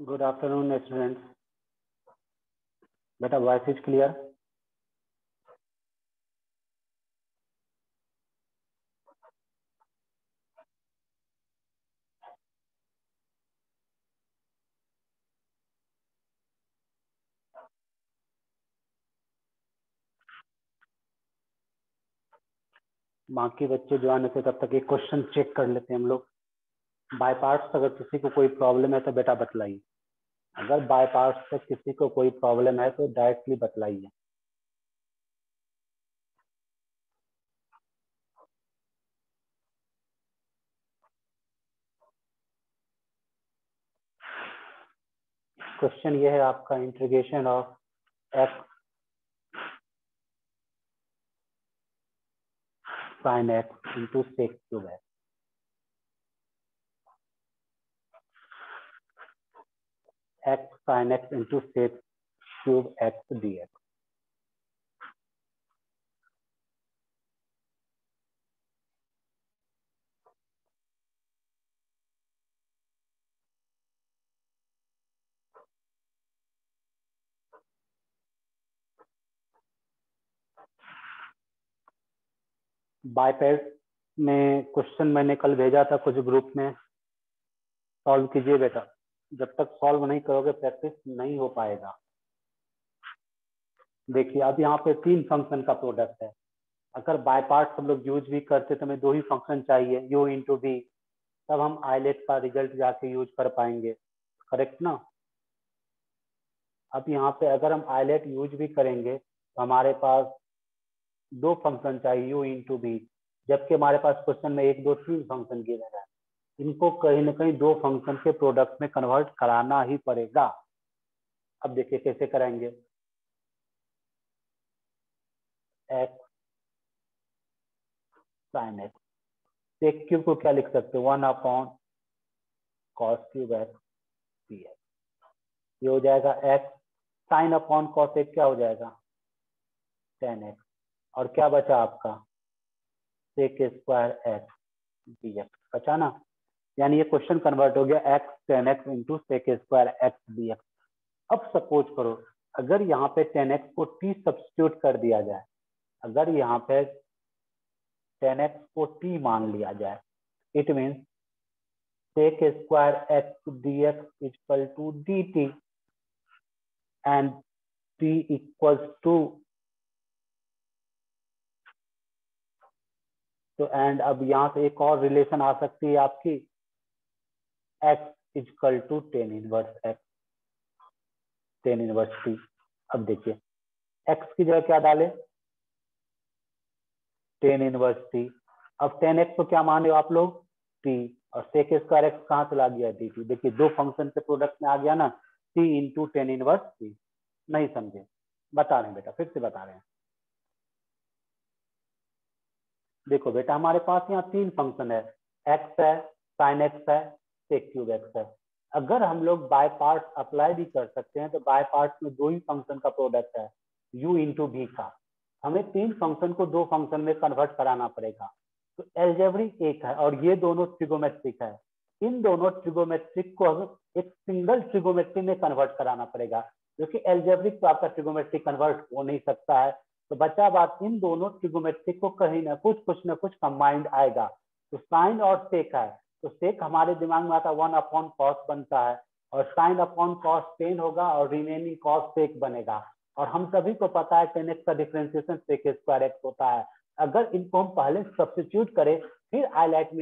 Good afternoon students. बेटा voice is clear? बाकी बच्चे जो आने थे तब तक एक क्वेश्चन चेक कर लेते हैं हम लोग। बाय पार्ट्स अगर किसी को कोई प्रॉब्लम है तो बेटा बतलाइए। अगर बाय पार्ट्स से किसी को कोई प्रॉब्लम है तो डायरेक्टली बतलाइए। क्वेश्चन ये है आपका, integration of x sine x into sec cube x. X sine x into sec cube x d x. By parts में क्वेश्चन मैंने कल भेजा था कुछ ग्रुप में, सॉल्व कीजिए बेटा। जब तक सॉल्व नहीं करोगे प्रैक्टिस नहीं हो पाएगा। देखिए अब यहाँ पे 3 फंक्शन का प्रोडक्ट है। अगर बाय पार्ट्स हम लोग यूज भी करते तो हमें 2 ही फंक्शन चाहिए, u इंटू v, तब हम आइलेट का रिजल्ट जाके यूज कर पाएंगे। करेक्ट ना? अब यहाँ पे अगर हम आइलेट यूज भी करेंगे तो हमारे पास 2 फंक्शन चाहिए, u इंटू v, जबकि हमारे पास क्वेश्चन में 1 2 3 फंक्शन गिवन है। इनको कहीं ना कहीं 2 फंक्शन के प्रोडक्ट में कन्वर्ट कराना ही पड़ेगा। अब देखिए कैसे करेंगे। X sine x, sec cube को क्या लिख सकते हो, 1 upon cos cube x d x. ये हो जाएगा एक्स साइन अपॉन कॉस एक क्या हो जाएगा, टेन एक्स। और क्या बचा आपका, sec square x d x बचा ना। यानी ये क्वेश्चन कन्वर्ट हो गया x tan x into sec square x d x. अब सपोज करो अगर यहाँ पे टेन एक्स को टी सब्स्टिट्यूट कर दिया जाए, अगर यहाँ पे टेन एक्स को टी मान लिया जाए, it means sec square x dx equal to dt and t equals to, तो एंड अब यहां से एक और रिलेशन आ सकती है आपकी, x equal to tan inverse x, tan inverse t। अब देखिए x की जगह क्या डाले, टेन इनवर्स t। अब टेन एक्स को क्या माने हो आप लोग, t, और सेक स्क्वायर एक्स कहाँ चला गया, dt। देखिए 2 फंक्शन के प्रोडक्ट में आ गया ना, t into tan inverse t। नहीं समझे, बता रहे हैं बेटा, फिर से बता रहे हैं। देखो बेटा हमारे पास यहाँ 3 फंक्शन है, x है, साइन एक्स है, सेक क्यूब एक्स है। अगर हम लोग बाय पार्ट्स अप्लाई भी कर सकते हैं तो बाय पार्ट्स में 2 ही फंक्शन का प्रोडक्ट है, u इंटू v का। हमें 3 फंक्शन को 2 फंक्शन में कन्वर्ट कराना पड़ेगा। तो एल्जेब्रिक एक है और ये दोनों ट्रिगोमेट्रिक है। इन दोनों ट्रिगोमेट्रिक को हमें एक सिंगल ट्रिगोमेट्री में कन्वर्ट कराना पड़ेगा, जो कि एल्जेब्रिक तो आपका ट्रिगोमेट्रिक कन्वर्ट हो नहीं सकता है। तो बचा बात, इन दोनों ट्रिगोमेट्रिक को कहीं ना कुछ कंबाइंड आएगा। तो साइन और सेक है, तो सेक हमारे दिमाग में आता है 1 अपॉन कॉस बनता है, और साइन अपॉन कॉस टेन होगा और रिमेनिंग कॉस सेक बनेगा। और हम सभी को पता है टेन एक्स का डिफरेंशिएशन सेक स्क्वायर एक्स होता है। अगर इनको हम पहले सब्स्टिट्यूट करें फिर आइलेट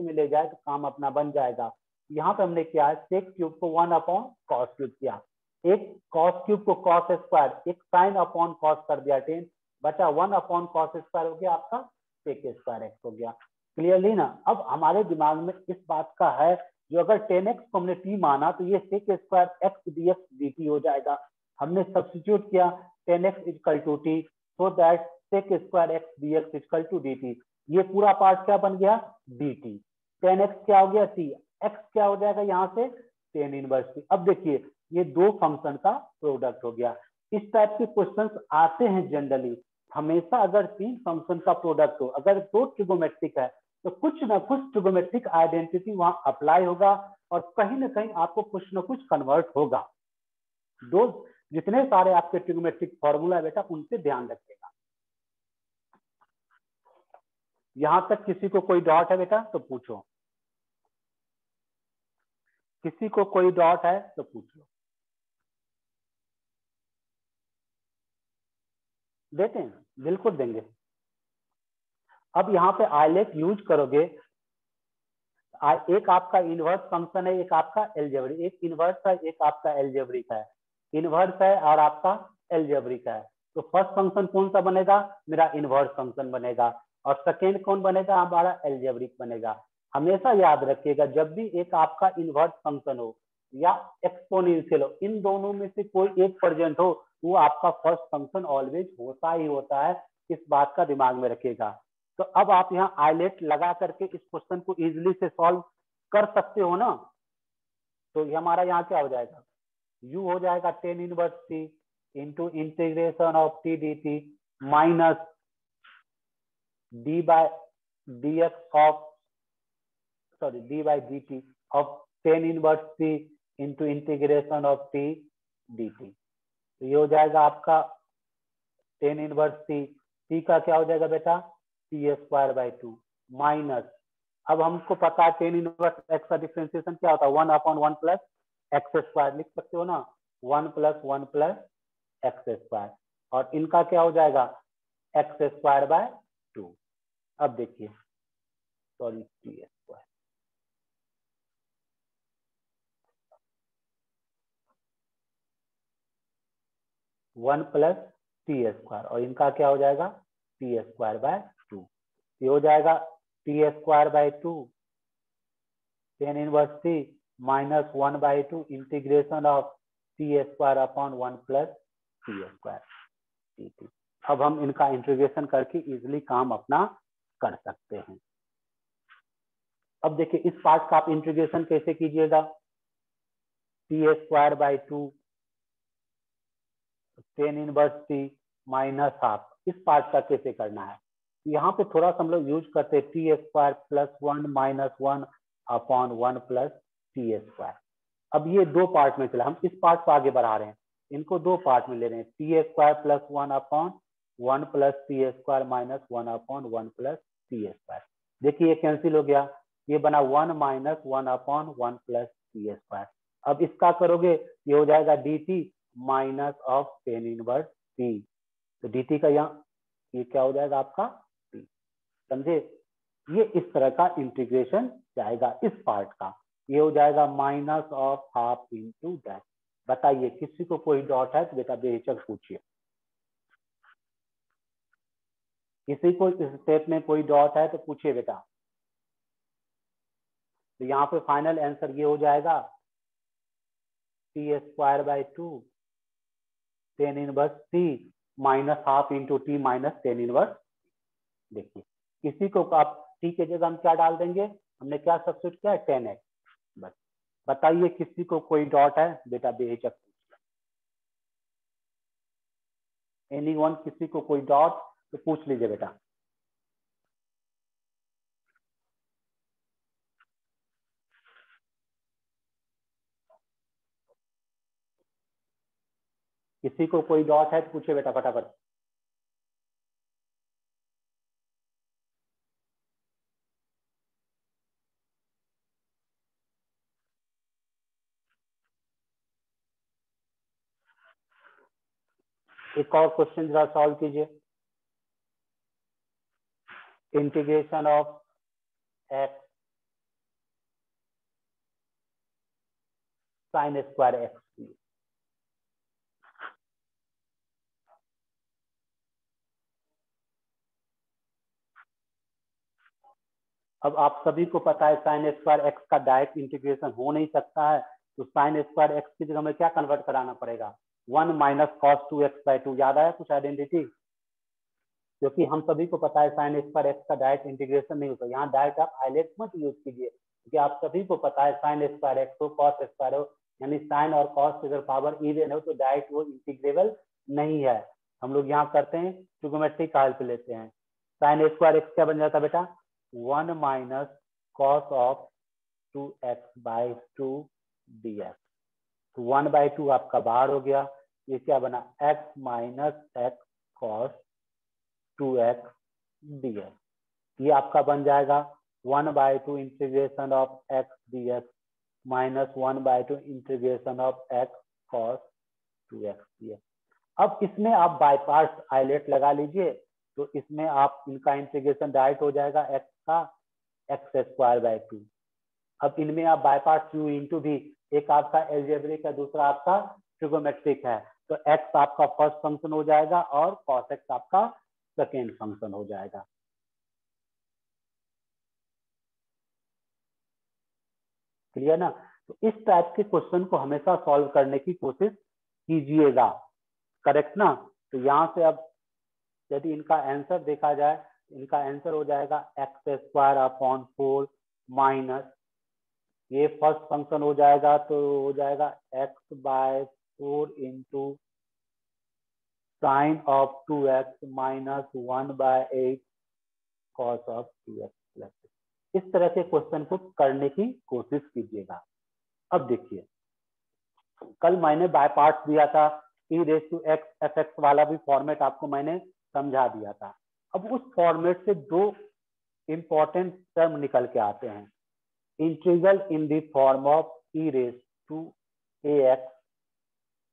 में ले जाए तो काम अपना बन जाएगा। यहाँ पे हमने क्या है, सेक क्यूब को 1 अपॉन कॉस क्यूब किया, एक कॉस क्यूब को कॉस स्क्वायर, एक साइन अपॉन कॉस कर दिया 10, बचा 1 अपॉन कॉस स्क्वायर हो गया आपका, सेक स्क्वायर एक्स हो गया। क्लियरली ना? अब हमारे दिमाग में इस बात का है, जो अगर 10x को हमने t माना तो ये sec square x dx dt हो जाएगा। हमने सब्स्टिट्यूट किया 10x equal to t, so that sec square x dx equal to dt। ये पूरा पार्ट क्या बन गया, dt। 10x क्या हो गया, t, x क्या हो जाएगा यहाँ से, टेन इनवर्स t। अब देखिए ये 2 फंक्शन का प्रोडक्ट हो गया। इस टाइप के क्वेश्चंस आते हैं जनरली। हमेशा अगर 3 फंक्शन का प्रोडक्ट हो, अगर 2 ट्रिगोमेट्रिक है तो कुछ ना कुछ ट्रिगोमेट्रिक आइडेंटिटी वहां अप्लाई होगा और कहीं ना कहीं आपको कुछ ना कुछ कन्वर्ट होगा। दो जितने सारे आपके ट्रिगोमेट्रिक फॉर्मूला है बेटा उनसे ध्यान रखिएगा। यहां तक किसी को कोई डाउट है बेटा तो पूछो, किसी को कोई डाउट है तो पूछ लो। देते हैं, बिल्कुल देंगे। अब यहाँ पे आइलेट यूज करोगे, एक आपका इनवर्स फंक्शन है, एक आपका एलजेब्रिक, एक इनवर्स है एक आपका एलजेब्रिक है, इनवर्स है और आपका एलजेब्रिक है। तो फर्स्ट फंक्शन कौन सा बनेगा, मेरा इनवर्स फंक्शन बनेगा, और सेकेंड कौन बनेगा, हमारा एलजेब्रिक बनेगा। हमेशा याद रखिएगा जब भी एक आपका इनवर्स फंक्शन हो या एक्सपोनेंशियल हो, इन दोनों में से कोई एक प्रेजेंट हो, वो आपका फर्स्ट फंक्शन ऑलवेज होता ही होता है, इस बात का दिमाग में रखिएगा। तो अब आप यहाँ आइलेट लगा करके इस क्वेश्चन को इजीली से सॉल्व कर सकते हो ना। तो ये हमारा यहाँ क्या हो जाएगा, u हो जाएगा tan inverse t into integration of t d t minus d by d x of sorry d by d t of tan inverse t into integration of t d t. तो ये हो जाएगा आपका ten inverse T का क्या हो जाएगा बेटा, T square by two minus, अब हमको पता है टेन इनवर्स एक्स का डिफरेंशिएशन क्या होता है, one upon one plus x square, लिख सकते हो ना, वन प्लस एक्स स्क्वायर, और इनका क्या हो जाएगा एक्स स्क्वायर बाय टू। अब देखिए sorry T square, one plus T square और इनका क्या हो जाएगा टी स्क्वायर बाय टू। ये हो जाएगा T square by two tan inverse T minus one by two integration of T square upon one plus T square. अब हम इनका इंटीग्रेशन करके इजिली काम अपना कर सकते हैं। अब देखिए इस पार्ट का आप इंटीग्रेशन कैसे कीजिएगा, T square by two tan inverse T minus half, इस पार्ट का कैसे करना है। यहाँ पे थोड़ा सा हम लोग यूज करते हैं T square plus one minus one upon one plus T square. अब ये दो पार्ट में चला, हम इस पार्ट को आगे बढ़ा रहे हैं, इनको दो पार्ट में ले रहे हैं, T square plus one upon one plus T square minus one upon one plus T square. देखिए ये कैंसिल हो गया, ये बना one minus one upon one plus T square. अब इसका करोगे ये हो जाएगा D t minus of tan inverse T, तो डी टी का यहाँ ये क्या हो जाएगा आपका टी, समझे। ये इस तरह का इंटीग्रेशन जाएगा इस पार्ट का, ये हो जाएगा minus of half into that. बताइए किसी को कोई डॉट है तो बेटा बेहिचक पूछिए, किसी को इस स्टेप में कोई डॉट है तो पूछिए बेटा। तो यहाँ पे फाइनल आंसर ये हो जाएगा T square by two tan inverse T minus half into T minus tan inverse. देखिए किसी को आप टी के जगह हम क्या डाल देंगे, हमने क्या सब्स्टिट्यूट किया है टेन एक्स। बस बताइए किसी को कोई डॉट है बेटा बेहिचक, एनीवन किसी को कोई डॉट तो पूछ लीजिए बेटा। किसी को कोई डॉट है तो पूछिए बेटा फटाफट। एक और क्वेश्चन जरा सॉल्व कीजिए, integration of x sine square x. अब आप सभी को पता है साइन स्क्वायर एक्स का डायरेक्ट इंटीग्रेशन हो नहीं सकता है, तो साइन स्क्वायर एक्स की जगह हमें क्या कन्वर्ट कराना पड़ेगा, one minus cos two x by two. याद आया कुछ आइडेंटिटी, क्योंकि हम सभी को पता है साइन स्क्वायर एक्स का डायरेक्ट इंटीग्रेशन नहीं होता। यहाँ डायरेक्ट आप आइलेट मत यूज कीजिए, क्योंकि आप सभी को पता है साइन स्क्वायर एक्स हो कॉस स्क्वायर हो, यानी साइन और कॉस अगर पावर इवन हो तो डायरेक्ट वो इंटीग्रेबल नहीं है। हम लोग यहाँ करते हैं ट्रिगोमेट्री का हेल्प लेते हैं। साइन स्क्वायर एक्स क्या बन जाता है बेटा, 1 minus cos of 2x/2 dx। तो 1/2 आपका बाहर हो गया, ये क्या बना, x minus x cos 2x dx। ये आपका बन जाएगा 1/2 integration of x dx minus 1/2 integration of x cos 2x dx। अब इसमें आप बाय पार्ट्स आइलेट लगा लीजिए, तो इसमें आप इनका इंटीग्रेशन डायरेक्ट हो जाएगा x का x²/2। अब इनमें आप बाय पार्ट्स u इंटू भी, एक आपका एल्जेब्रिक है, दूसरा आपका ट्रिगोमेट्रिक है, तो x आपका फर्स्ट फंक्शन हो जाएगा और cos x आपका सेकेंड फंक्शन हो जाएगा। क्लियर ना? तो इस टाइप के क्वेश्चन को हमेशा सॉल्व करने की कोशिश कीजिएगा, करेक्ट ना? तो यहाँ से अब यदि इनका आंसर देखा जाए, इनका आंसर हो जाएगा x² माइनस, ये फर्स्ट फंक्शन हो जाएगा तो हो जाएगा x/4 into sine of 2x minus 1/8 cos of 2x plus. इस तरह के क्वेश्चन को करने की कोशिश कीजिएगा। अब देखिए, कल मैंने बाय पार्ट्स दिया था, e⁻x वाला भी फॉर्मेट आपको मैंने समझा दिया था। अब उस फॉर्मेट से दो इंपॉर्टेंट टर्म निकल के आते हैं, integral in the form of e⁻ax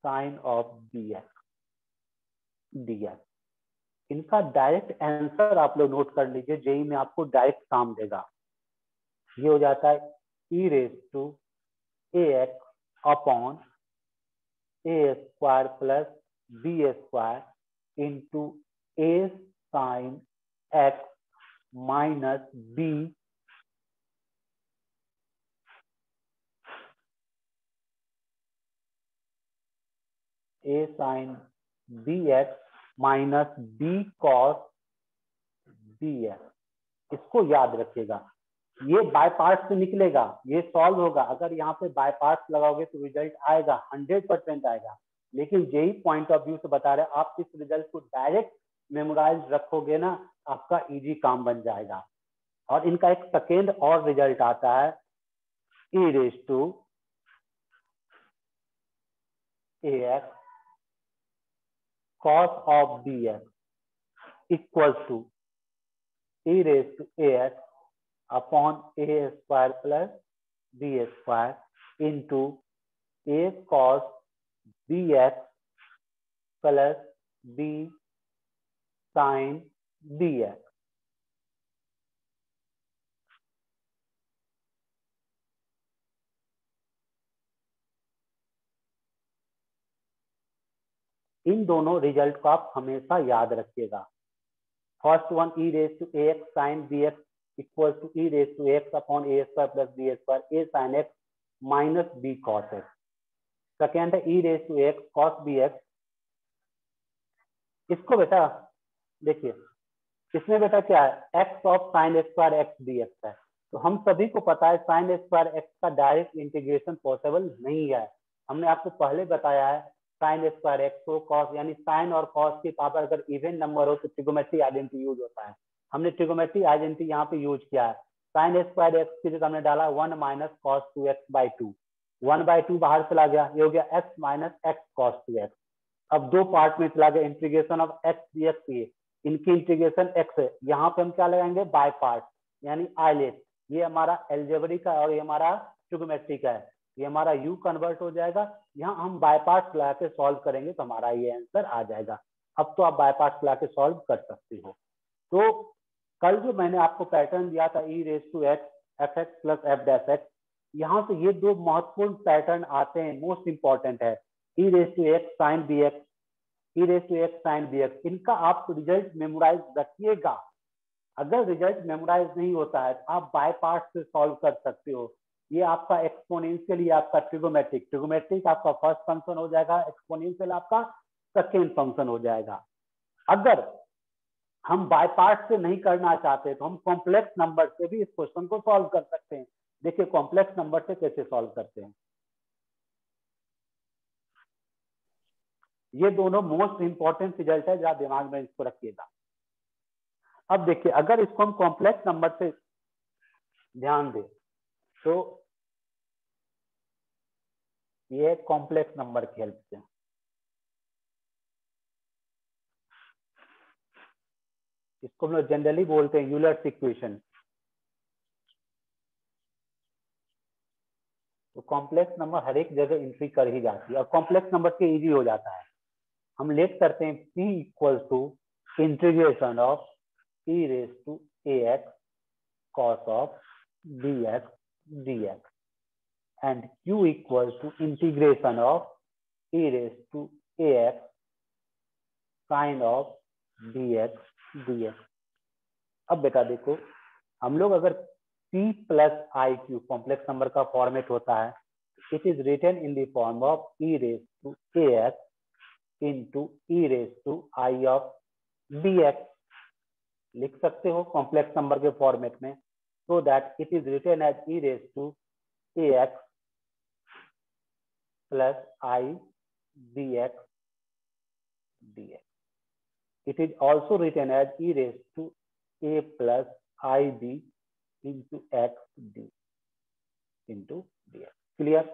sine of dx। इनका डायरेक्ट आंसर आप लोग नोट कर लीजिए, जेई में आपको डायरेक्ट काम देगा। ये हो जाता है e⁻ax upon a² plus b² into a sine x minus b a sine bx minus b cos dx। इसको याद रखिएगा, ये बाय पार्ट्स से निकलेगा, ये सॉल्व होगा। अगर यहाँ पे बाय पार्ट्स लगाओगे तो रिजल्ट आएगा, 100% आएगा। लेकिन जेई पॉइंट ऑफ व्यू से बता रहे, आप इस रिजल्ट को डायरेक्ट मेमोराइज रखोगे ना, आपका इजी काम बन जाएगा। और इनका एक सेकेंड और रिजल्ट आता है, e⁻ax cos of dx equals to e⁻ax upon a² plus b² into a cos bx plus b sin dx। इन दोनों रिजल्ट को आप हमेशा याद रखिएगा। First one e⁻ax sin bx equals to e⁻x upon a² plus b² a sin x minus b cos x। Second है e⁻x cos bx। इसको बेटा देखिए, इसमें बेटा क्या है, x of sine square x dx है। तो हम सभी को पता है साइन स्क्वायर एक्स का डायरेक्ट इंटीग्रेशन पॉसिबल नहीं है। हमने आपको पहले बताया है, साइन स्क्वायर एक्स को कॉस, यानी साइन और कॉस की पावर अगर इवन नंबर हो तो ट्रिगोमेट्री आइडेंटिटी यूज होता है। हमने ट्रिगोमेट्री आइडेंटिटी यहाँ पे यूज किया है। साइन स्क्वायर एक्स की जगह हमने डाला 1 माइनस कॉस 2x/2, 1/2 बाहर चला गया, ये हो गया x minus x cos 2x। अब दो पार्ट में चला गया, इंटीग्रेशन ऑफ x dx ये, इनकी इंटीग्रेशन x है। यहाँ पे हम क्या लगाएंगे, बाय पार्ट यानी आइलेट। ये हमारा एल्जेब्रिक है और ये हमारा ट्रिगोमेट्रिक है। ये हमारा u कन्वर्ट हो जाएगा, यहाँ हम बाय पार्ट लगा के सॉल्व करेंगे तो हमारा ये आंसर आ जाएगा। अब तो आप बाय पार्ट लगा के सॉल्व कर सकते हो। तो कल जो मैंने आपको पैटर्न दिया था e⁻x fx प्लस f', यहाँ से ये दो महत्वपूर्ण पैटर्न आते हैं, मोस्ट इंपॉर्टेंट है, e⁻x sin bx, e⁻x sin bx। इनका आप रिजल्ट मेमोराइज रखिएगा। अगर रिजल्ट मेमोराइज नहीं होता है तो आप बाय पार्ट से सॉल्व कर सकते हो। ये आपका एक्सपोनेंशियल, ये आपका ट्रिगोमेट्रिक, ट्रिगोमेट्रिक आपका फर्स्ट फंक्शन हो जाएगा, एक्सपोनेंशियल आपका सेकेंड फंक्शन हो जाएगा। अगर हम बाय पार्ट से नहीं करना चाहते तो हम कॉम्प्लेक्स नंबर से भी इस क्वेश्चन को सॉल्व कर सकते हैं। देखिए कॉम्प्लेक्स नंबर से कैसे सॉल्व करते हैं। ये दोनों मोस्ट इंपॉर्टेंट रिजल्ट है, जरा दिमाग में इसको रखिएगा। अब देखिए, अगर इसको हम कॉम्प्लेक्स नंबर से ध्यान दे। तो ये कॉम्प्लेक्स नंबर की हेल्प से, इसको हम लोग जनरली बोलते हैं यूलर्स इक्वेशन। तो कॉम्प्लेक्स नंबर हर एक जगह एंट्री कर ही जाती है, और कॉम्प्लेक्स नंबर से इजी हो जाता है। हम लेट करते हैं p equal to integration of e raise to ax cos of bx dx and q equal to integration of e raise to ax sin of bx dx। अब बेटा देखो, हम लोग अगर p plus i q complex number का format होता है, it is written in the form of e raise to ax into e raised to i of bx, लिख सकते हो कॉम्प्लेक्स नंबर के फॉर्मेट में, so that it is written as e raised to ax plus I bx dx. It is also written as e raised to a plus ib into x d into dx. Clear?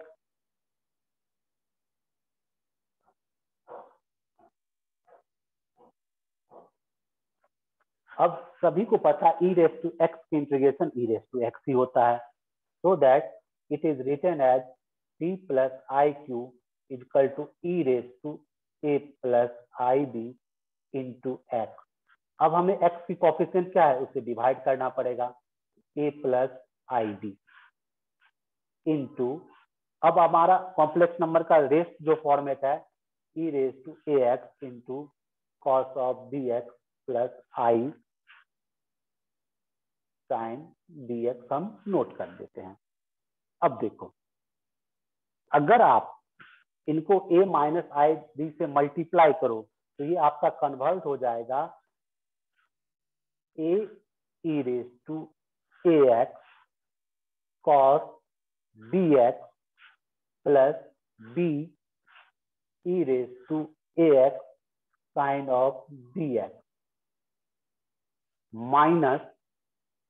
अब सभी को पता e raised to x की integration e raised to x ही होता है, so that it is written as p plus iq equal to e raised to a plus ib into x। अब हमें x की कोफिशिएंट क्या है, उसे डिवाइड करना पड़ेगा, a plus ib into, अब हमारा कॉम्प्लेक्स नंबर का रेस्ट जो फॉर्मेट है e raised to ax into cos of bx plus I sin dx हम नोट कर देते हैं। अब देखो, अगर आप इनको a माइनस आई बी से मल्टीप्लाई करो तो ये आपका कन्वर्ट हो जाएगा a e raise to ax cos bx plus b e raise to ax sin of bx minus,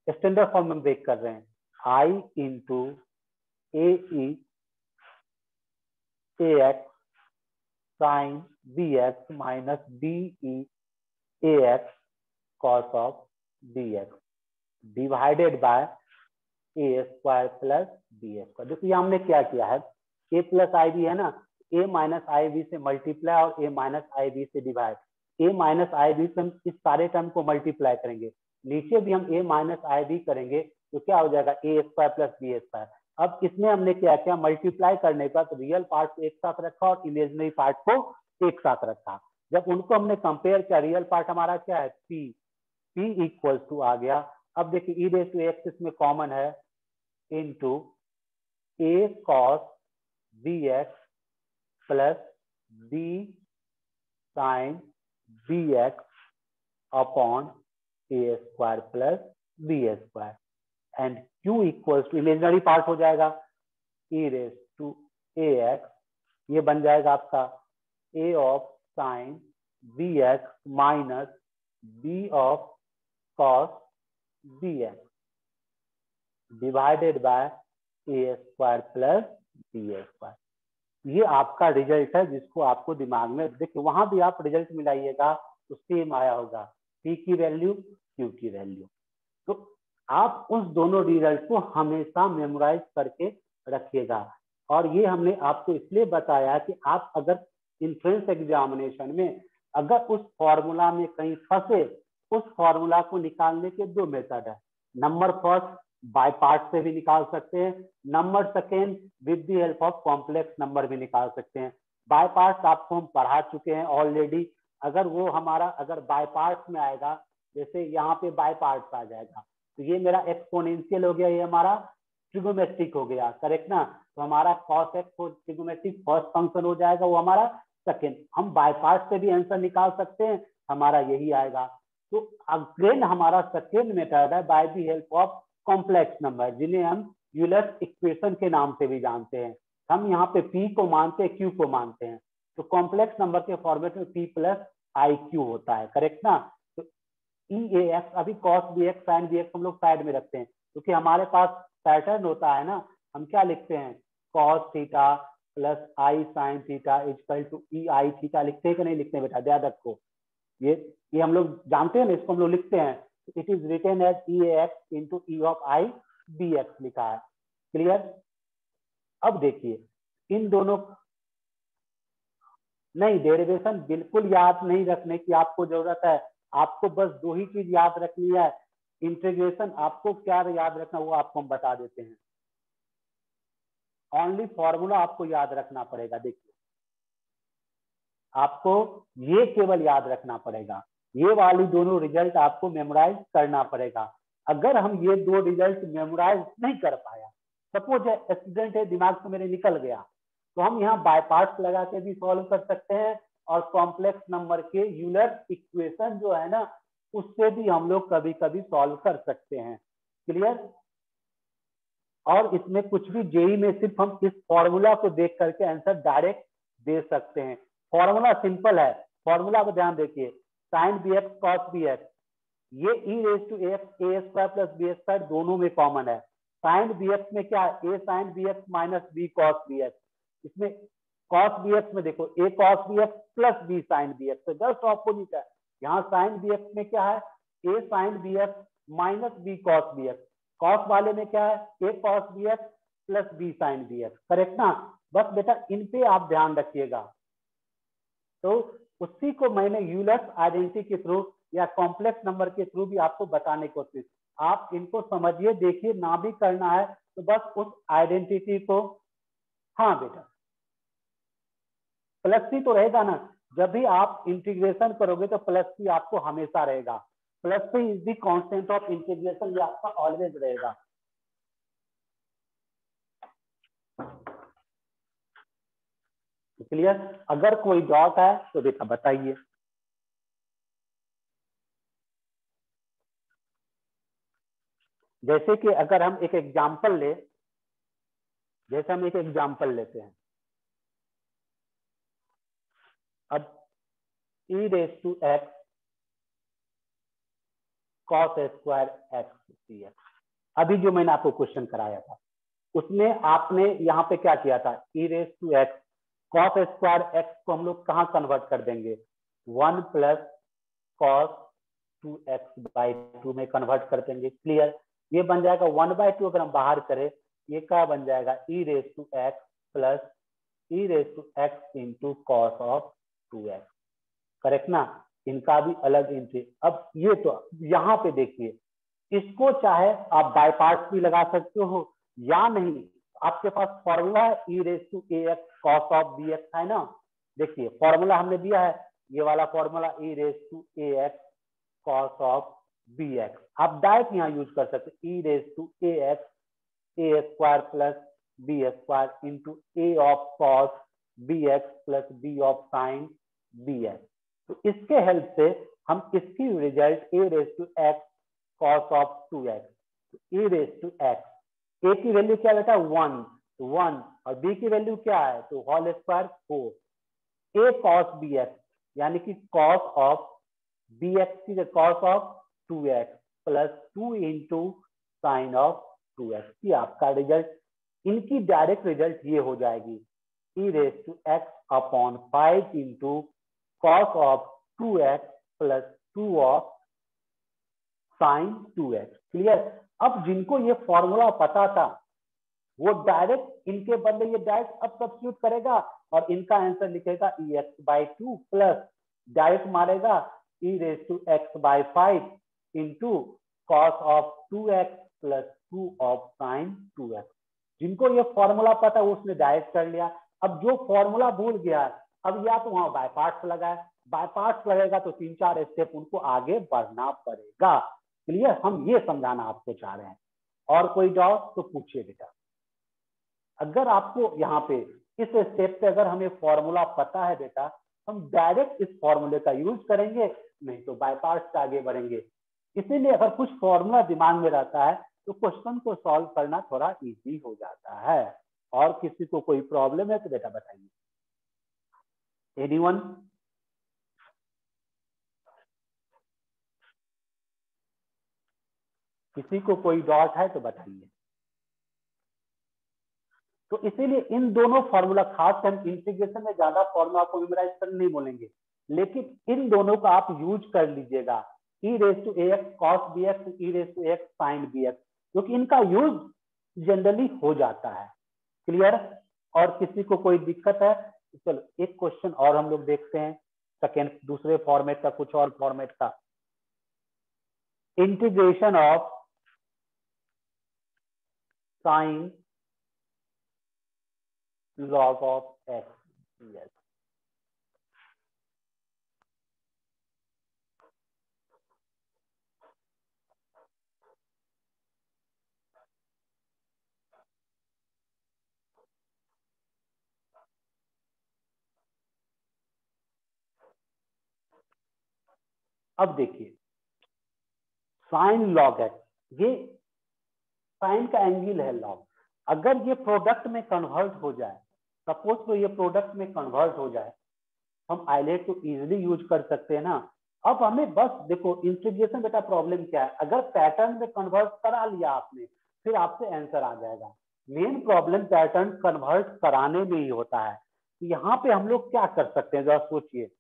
standard form में ब्रेक कर रहे हैं, i into a e ax sin bx minus b e ax cos of bx divided by a square plus b square. देखो ये हमने क्या किया है, ए प्लस आई बी है ना, ए माइनस आई बी से मल्टीप्लाई और ए माइनस आई बी से divide, A minus i b से हम इस सारे टर्म को मल्टीप्लाई करेंगे, नीचे भी हम ए माइनस आई बी करेंगे तो क्या हो जाएगा ए स्क्वायर प्लस बी स्क्वायर। अब इसमें हमने क्या किया, मल्टीप्लाई करने के बाद रियल पार्ट को एक साथ रखा और इमेजिनरी पार्ट को एक साथ रखा। जब उनको हमने कंपेयर किया, रियल पार्ट हमारा क्या है पी, पी इक्वल टू आ गया, अब देखिए ई रेज टू एक्स इसमें कॉमन है, into a cos b x plus b sine b x upon a square plus b square and q equals to imaginary part हो जाएगा e raise to a x, ये बन जाएगा आपका a of sine b x minus b of cos b x divided by a square plus b square. ये आपका result है जिसको आपको दिमाग में देखिए, वहां भी आप रिजल्ट मिलाइएगा तो सेम आया होगा, पी की वैल्यू क्यू की वैल्यू। तो आप उस दोनों रिजल्ट को हमेशा मेमोराइज करके रखिएगा। और ये हमने आपको इसलिए बताया कि आप अगर इंट्रेंस एग्जामिनेशन में अगर उस फॉर्मूला में कहीं फंसे, उस फॉर्मूला को निकालने के दो मेथड है, नंबर फर्स्ट बाय पार्ट से भी निकाल सकते हैं, number second with the help of complex number भी निकाल सकते हैं। बाय पार्ट आपको हम पढ़ा चुके हैं ऑलरेडी, अगर वो हमारा अगर बाय पार्ट में आएगा, जैसे यहाँ पे बाय पार्ट आ जाएगा तो ये मेरा एक्सपोनेंशियल हो गया, ये हमारा ट्रिगोमेट्रिक हो गया, करेक्ट ना, तो हमारा cos x को ट्रिगोमेट्रिक फर्स्ट फंक्शन हो जाएगा, वो हमारा सेकेंड। हम बाय पार्ट से भी आंसर निकाल सकते हैं, हमारा यही आएगा। तो अगेन हमारा सेकेंड मेथड है by the help of complex number, जिन्हें हम यूलर्स इक्वेशन के नाम से भी जानते हैं। हम यहाँ पे p को मानते हैं, q को मानते हैं, तो कॉम्प्लेक्स नंबर के फॉर्मेट में p प्लस आई क्यू होता है, करेक्ट ना। तो ई ए एक्स, अभी cos b x sine b x हम लोग साइड में रखते हैं क्योंकि हमारे पास पैटर्न होता है ना, हम क्या लिखते हैं, cos theta plus i sine theta equal to e i theta, लिखते हैं कि नहीं लिखते हैं बेटा, ध्यान रखो, ये हम लोग जानते हैं ना, इसको हम लोग लिखते हैं, it is written as e x into e of i b x लिखा है, क्लियर। अब देखिए इन दोनों, नहीं डेरिवेशन बिल्कुल याद नहीं रखने की आपको जरूरत है, आपको बस दो ही चीज याद रखनी है, इंटीग्रेशन आपको क्या याद रखना वो आपको हम बता देते हैं, ओनली फॉर्मूला आपको याद रखना पड़ेगा। देखिए आपको ये केवल याद रखना पड़ेगा, ये वाली दोनों रिजल्ट आपको मेमोराइज करना पड़ेगा। अगर हम ये दो रिजल्ट मेमोराइज नहीं कर पाया, सपोज एक्सीडेंट है दिमाग से मेरे निकल गया, तो हम यहाँ बाय पार्ट्स लगा के भी सॉल्व कर सकते हैं, और कॉम्प्लेक्स नंबर के यूलर इक्वेशन जो है ना उससे भी हम लोग कभी कभी सॉल्व कर सकते हैं, क्लियर। और इसमें कुछ भी जेई में सिर्फ हम इस फॉर्मूला को देख करके आंसर डायरेक्ट दे सकते हैं। फॉर्मूला सिंपल है, फॉर्मूला को ध्यान देखिए, sine b x cos b x, ये e raise to x a square plus b square दोनों में कॉमन है। साइन बी एक्स में क्या है, a sine b x minus b cos b x, इसमें कॉस बी एक्स में देखो a cos b x plus b sine b x, तो जस्ट ऑपोजिट है। यहाँ साइन बी एक्स में क्या है, a sine b x minus b cos b x, cos वाले में क्या है, a cos b x plus b sine b x, correct ना। बस बेटा इन पे आप ध्यान रखिएगा। तो उसी को मैंने यूलर्स आइडेंटिटी के थ्रू या कॉम्प्लेक्स नंबर के थ्रू भी आपको बताने की कोशिश, आप इनको समझिए, देखिए, ना भी करना है तो बस उस आइडेंटिटी को, हाँ बेटा प्लस सी तो रहेगा ना, जब भी आप इंटीग्रेशन करोगे तो प्लस सी आपको हमेशा रहेगा, plus c is the constant of integration, ये आपका ऑलवेज रहेगा। क्लियर, अगर कोई डाउट है तो बेटा बताइए। जैसे कि अगर हम एक एग्जांपल ले, जैसे हम एक एग्जांपल लेते हैं, अब e raise to x cos square x c x, अभी जो मैंने आपको क्वेश्चन कराया था उसमें आपने यहाँ पे क्या किया था, e raise to x cos square x को हम लोग कहाँ कन्वर्ट कर देंगे, 1 प्लस कॉस 2x/2 में कन्वर्ट कर देंगे, क्लियर। ये बन जाएगा 1/2, अगर हम बाहर करें ये क्या बन जाएगा, e raise to x plus e raise to x into cos of 2x, correct ना। इनका भी अलग एंट्री। अब ये तो यहाँ पे देखिए, इसको चाहे आप बाय पार्ट्स भी लगा सकते हो या नहीं, आपके पास फॉर्मूला है e raise to a x cos of b x है ना, देखिए फॉर्मूला हमने दिया है, ये वाला formula e raise to a x cos of b x, आप डायरेक्ट यहाँ यूज कर सकते, e raise to a x a square plus b square into a of cos b x plus b of sine b x. तो इसके help से हम इसकी result a raise to x cos of 2x, e raise to x, a की value क्या बेटा 1 और B की वैल्यू क्या है, तो होल स्क्वायर 4, ए कॉस बी एक्स यानी कि कॉस ऑफ बी एक्स की cos of 2x plus 2 into sine of 2x, ये आपका रिजल्ट, इनकी डायरेक्ट रिजल्ट ये हो जाएगी, e raise to x upon 5 into cos of 2x plus 2 of sine 2x, clear. अब जिनको ये फॉर्मूला पता था वो डायरेक्ट इनके बदले ये डायरेक्ट अब सब्स्टिट्यूट करेगा और इनका आंसर लिखेगा ex/2 प्लस डायरेक्ट मारेगा e raise to x/5 into cos of 2x plus 2 of sine 2x। जिनको ये फॉर्मूला पता है उसने डायरेक्ट कर लिया। अब जो फॉर्मूला भूल गया अब या तो वहां बाय पार्ट्स लगाए, बाय पार्ट्स लगेगा तो 3-4 स्टेप उनको आगे बढ़ना पड़ेगा, क्लियर। हम ये समझाना आपको चाह रहे हैं। और कोई डाउट तो पूछिए बेटा। अगर आपको यहाँ पे इस स्टेप पे अगर हमें फॉर्मूला पता है बेटा, हम डायरेक्ट इस फॉर्मूले का यूज करेंगे, नहीं तो बाय पार्ट्स आगे बढ़ेंगे। इसीलिए अगर कुछ फॉर्मूला दिमाग में रहता है तो क्वेश्चन को सॉल्व करना थोड़ा इजी हो जाता है। और किसी को कोई प्रॉब्लम है तो बेटा बताइए। एनीवन? किसी को कोई डाउट है तो बताइए। तो इसीलिए इन दोनों फॉर्मूला, खास कर इंटीग्रेशन में ज्यादा फॉर्मूला को मेमोराइज करने नहीं बोलेंगे, लेकिन इन दोनों का आप यूज कर लीजिएगा, e raise to ax cos bx, e raise to ax sin bx, क्योंकि इनका यूज जनरली हो जाता है। क्लियर? और किसी को कोई दिक्कत है? चलो एक क्वेश्चन और हम लोग देखते हैं, सेकेंड दूसरे फॉर्मेट का, कुछ और फॉर्मेट का। Integration of sine log of x, yes. अब देखिए साइन लॉग एक्स, ये साइन का एंगल है लॉग, अगर ये प्रोडक्ट में कन्वर्ट हो जाए, सपोज तो ये प्रोडक्ट में कन्वर्ट हो जाए, हम आइलेट को इजीली यूज कर सकते हैं ना। अब हमें बस देखो इंटीग्रेशन बेटा प्रॉब्लम क्या है, अगर पैटर्न में कन्वर्ट करा लिया आपने फिर आपसे आंसर आ जाएगा। मेन प्रॉब्लम पैटर्न कन्वर्ट कराने में ही होता है। यहाँ पे हम लोग क्या कर सकते हैं जरा सोचिए,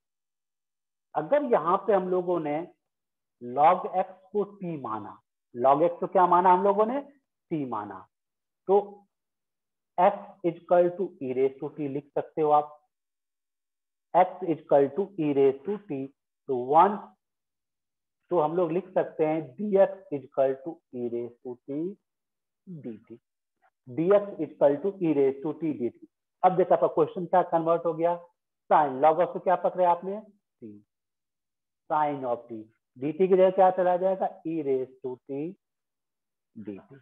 अगर यहाँ पे हम लोगों ने log x को t माना, log x को क्या माना हम लोगों ने? t माना, तो x equal to e raise to t लिख सकते हो आप, x equal to e raise to t, तो 1, तो हम लोग लिख सकते हैं dx equal to e raise to t dt, dx equal to e raise to t dt। अब देखा आपका क्वेश्चन क्या कन्वर्ट हो गया, साइन लॉग ऑफ, क्या पकड़े आपने? t, sine of t, dt की जगह क्या चला जाएगा? E raise to t dt,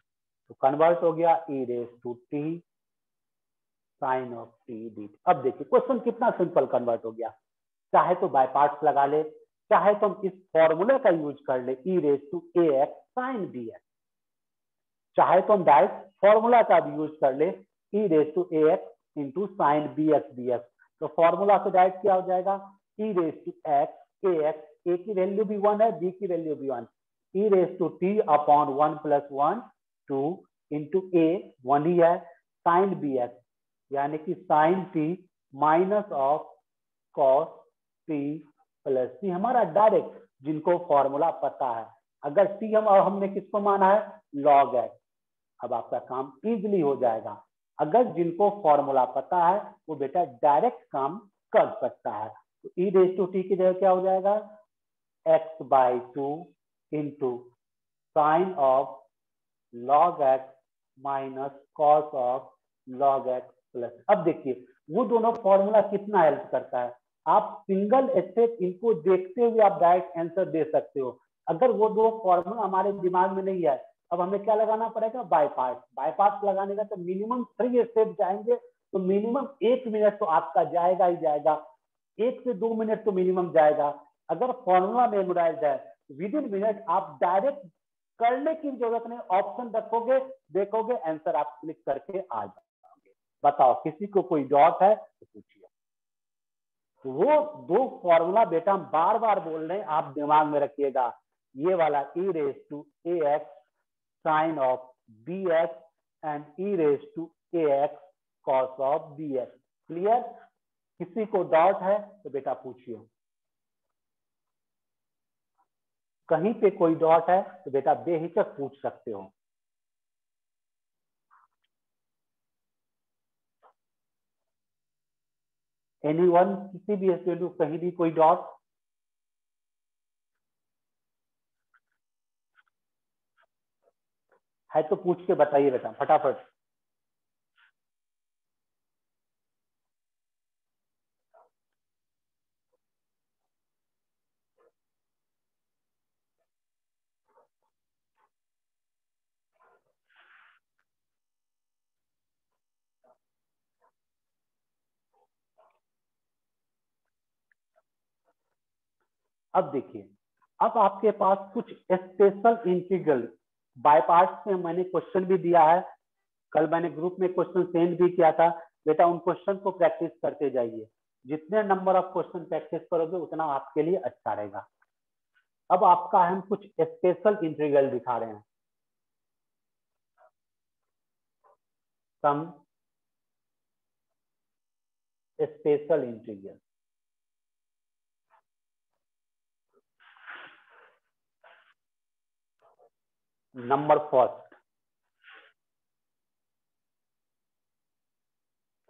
तो कन्वर्ट हो गया e raise to t sine of t dt। अब देखिए क्वेश्चन कितना सिंपल कन्वर्ट हो गया, चाहे तो बाय पार्ट्स लगा ले, चाहे तो हम इस फॉर्मूले का यूज कर ले e raise to a x sine b x, चाहे तो हम डायरेक्ट फॉर्मूला का भी यूज कर ले e raise to a x into sine b x d x, तो फॉर्मूला से डायरेक्ट क्या हो जाएगा? E raise to x a x, a की वैल्यू भी 1 है, बी की वैल्यू भी 1, e raise to t upon 1 plus 1 2 into a 1 ही है, साइन बी एक्स यानी कि sine t minus of cos t plus t, हमारा डायरेक्ट जिनको फॉर्मूला पता है। अगर टी हमने किसको माना है? Log x. अब आपका काम इजीली हो जाएगा, अगर जिनको फॉर्मूला पता है वो बेटा डायरेक्ट काम कर सकता है। तो ई रेज टू टी की जगह क्या हो जाएगा? X by two into sine of log x minus cos of log x plus. अब देखिए वो दोनों फॉर्मूला कितना हेल्प करता है, आप सिंगल स्टेप इनको देखते हुए आप डायरेक्ट आंसर दे सकते हो। अगर वो दो फॉर्मूला हमारे दिमाग में नहीं है, अब हमें क्या लगाना पड़ेगा? By part. बाय पार्ट लगाने का तो मिनिमम 3 स्टेप जाएंगे, तो मिनिमम 1 मिनट तो आपका जाएगा ही जाएगा, 1 से 2 मिनट तो मिनिमम जाएगा। अगर फॉर्मूला मेमोराइज है विद इन मिनट आप डायरेक्ट करने की जरूरत नहीं, ऑप्शन रखोगे, देखोगे आंसर आप क्लिक करके आ जाओगे। बताओ किसी को कोई डाउट है तो पूछिए। तो वो दो फॉर्मूला बेटा हम बार बार बोल रहे हैं, आप दिमाग में रखिएगा, ये वाला e raise to a x sine of b x and e raise to a x cos of b x. Clear? किसी को डाउट है तो बेटा पूछिए, कहीं पे कोई डाउट है तो बेटा बेहिचक पूछ सकते हो। एनीवन, किसी भी स्टूडेंट कहीं भी कोई डाउट है तो पूछ के बताइए बेटा फटाफट। अब देखिए, अब आपके पास कुछ स्पेशल इंटीग्रल बाय पार्ट्स में मैंने क्वेश्चन भी दिया है, कल मैंने ग्रुप में क्वेश्चन सेंड भी किया था, बेटा उन क्वेश्चन को प्रैक्टिस करते जाइए, जितने नंबर ऑफ क्वेश्चन प्रैक्टिस करोगे उतना आपके लिए अच्छा रहेगा। अब आपका हम कुछ स्पेशल इंटीग्रल दिखा रहे हैं, some special integer. Number first,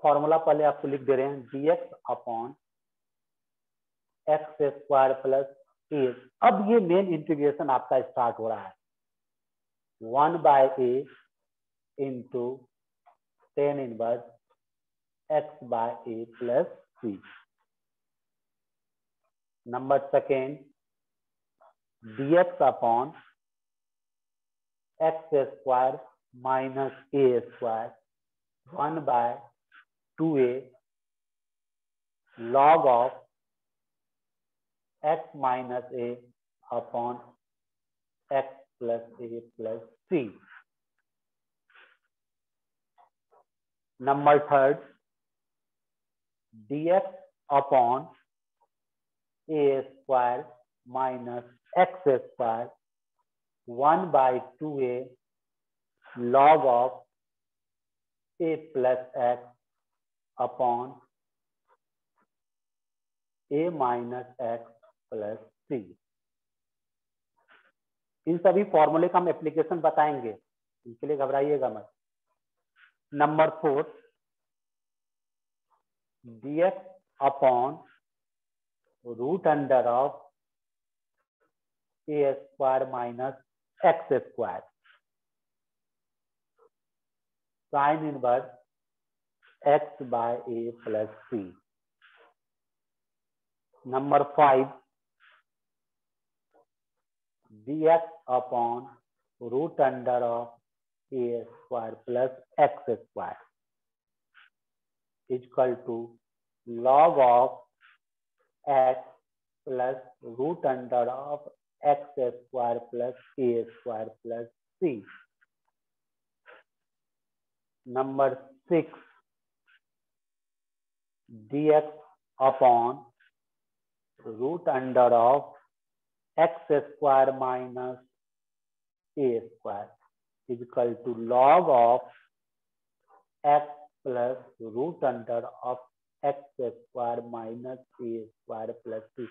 formula पहले आपको लिख दे रहे हैं, dx upon x square plus a. अब ये मेन इंटीग्रेशन आपका स्टार्ट हो रहा है, 1/a into tan inverse x by a plus c. Number second, dx upon x square minus a square 1/2a log of x minus a upon x plus a plus c. Number third, dx upon a square minus x square 1/2a log of a plus x upon a minus x plus c. इन सभी फॉर्मूले का हम application बताएंगे, इनके लिए घबराइएगा मत। Number fourth, dx upon root under of a square minus x square sine inverse x by a plus c. Number 5, dx upon root under of a square plus x square equal to log of x plus root under of x square plus a square plus c. Number 6, dx upon root under of x square minus a square equal to log of x plus root under of x square minus a square plus c.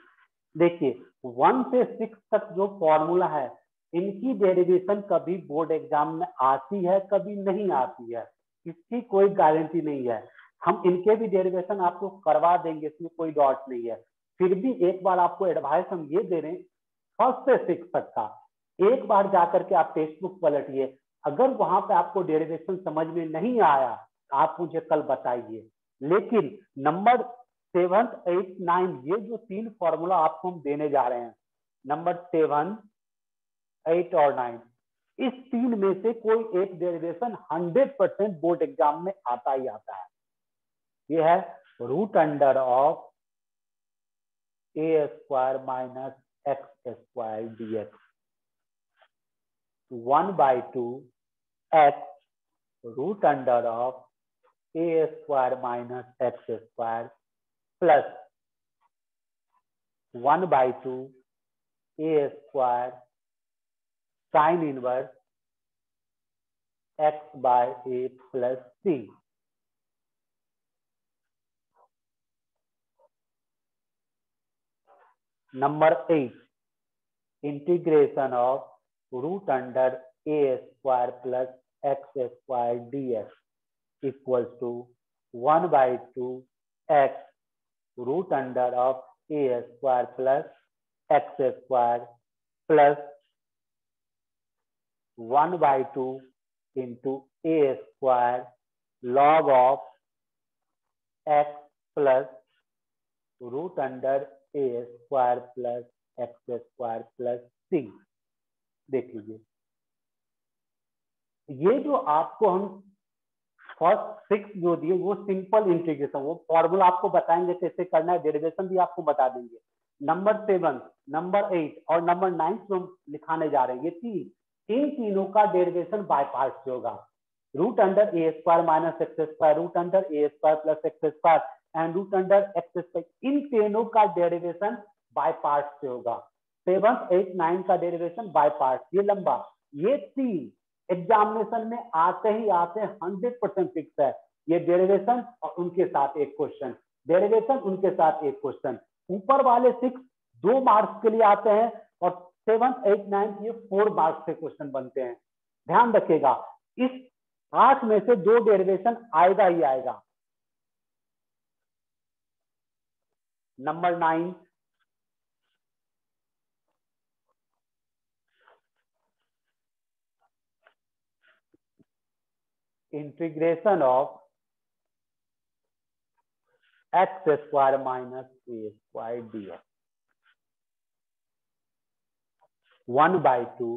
देखिए 1 से 6 तक जो formula है, इनकी derivation कभी board exam में आती है, कभी नहीं आती है, इसकी कोई गारंटी नहीं है। हम इनके भी डेरिवेशन आपको करवा देंगे, इसमें कोई डॉट नहीं है। फिर भी एक बार आपको एडवाइस हम ये दे रहे हैं, 1 से 6 तक का एक बार जाकर के आप टेक्स्ट बुक पलटिए, अगर वहां पे आपको डेरिवेशन समझ में नहीं आया आप मुझे कल बताइए। लेकिन नंबर 7, 8, 9 ये जो 3 फॉर्मूला आपको हम देने जा रहे हैं, नंबर 7, 8 और 9, इस 3 में से कोई एक डेरिवेशन 100% बोर्ड एग्जाम में आता ही आता है। ये है root under of a square minus x square dx 1/2 x root under of a square minus x square plus 1/2 a square sine inverse x by a plus c. Number 8, integration of root under a square plus x square dx equals to 1/2 x root under of a square plus x square plus 1/2 into a square log of x plus root under a square plus x square plus c. देख लीजिए, ये जो आपको हम first 6 जो दिए वो simple integration, वो फॉर्मूला आपको बताएंगे कैसे करना है, डेरिवेशन भी आपको बता देंगे। नंबर 7, नंबर 8 और नंबर 9 जो हम लिखाने जा रहे हैं, ये इन तीनों का डेरिवेशन बाय पार्ट से होगा। Root under a square minus x square, root under a square plus x square and root under x square, इन तीनों का डेरिवेशन बाय पार्ट से होगा। 7, 8, 9 का डेरिवेशन बाय पार्ट, ये लंबा, ये 3 एग्जाम एग्जामिनेशन में आते ही आते 100% फिक्स है ये डेरिवेशन और उनके साथ एक क्वेश्चन, डेरिवेशन उनके साथ एक क्वेश्चन। ऊपर वाले 6 2 मार्क्स के लिए आते हैं और 7th 8th 9th ये 4 मार्क्स के क्वेश्चन बनते हैं। ध्यान रखिएगा इस 8 में से 2 डेरिवेशन आएगा ही आएगा। Number 9, integration of x square minus a square dx 1/2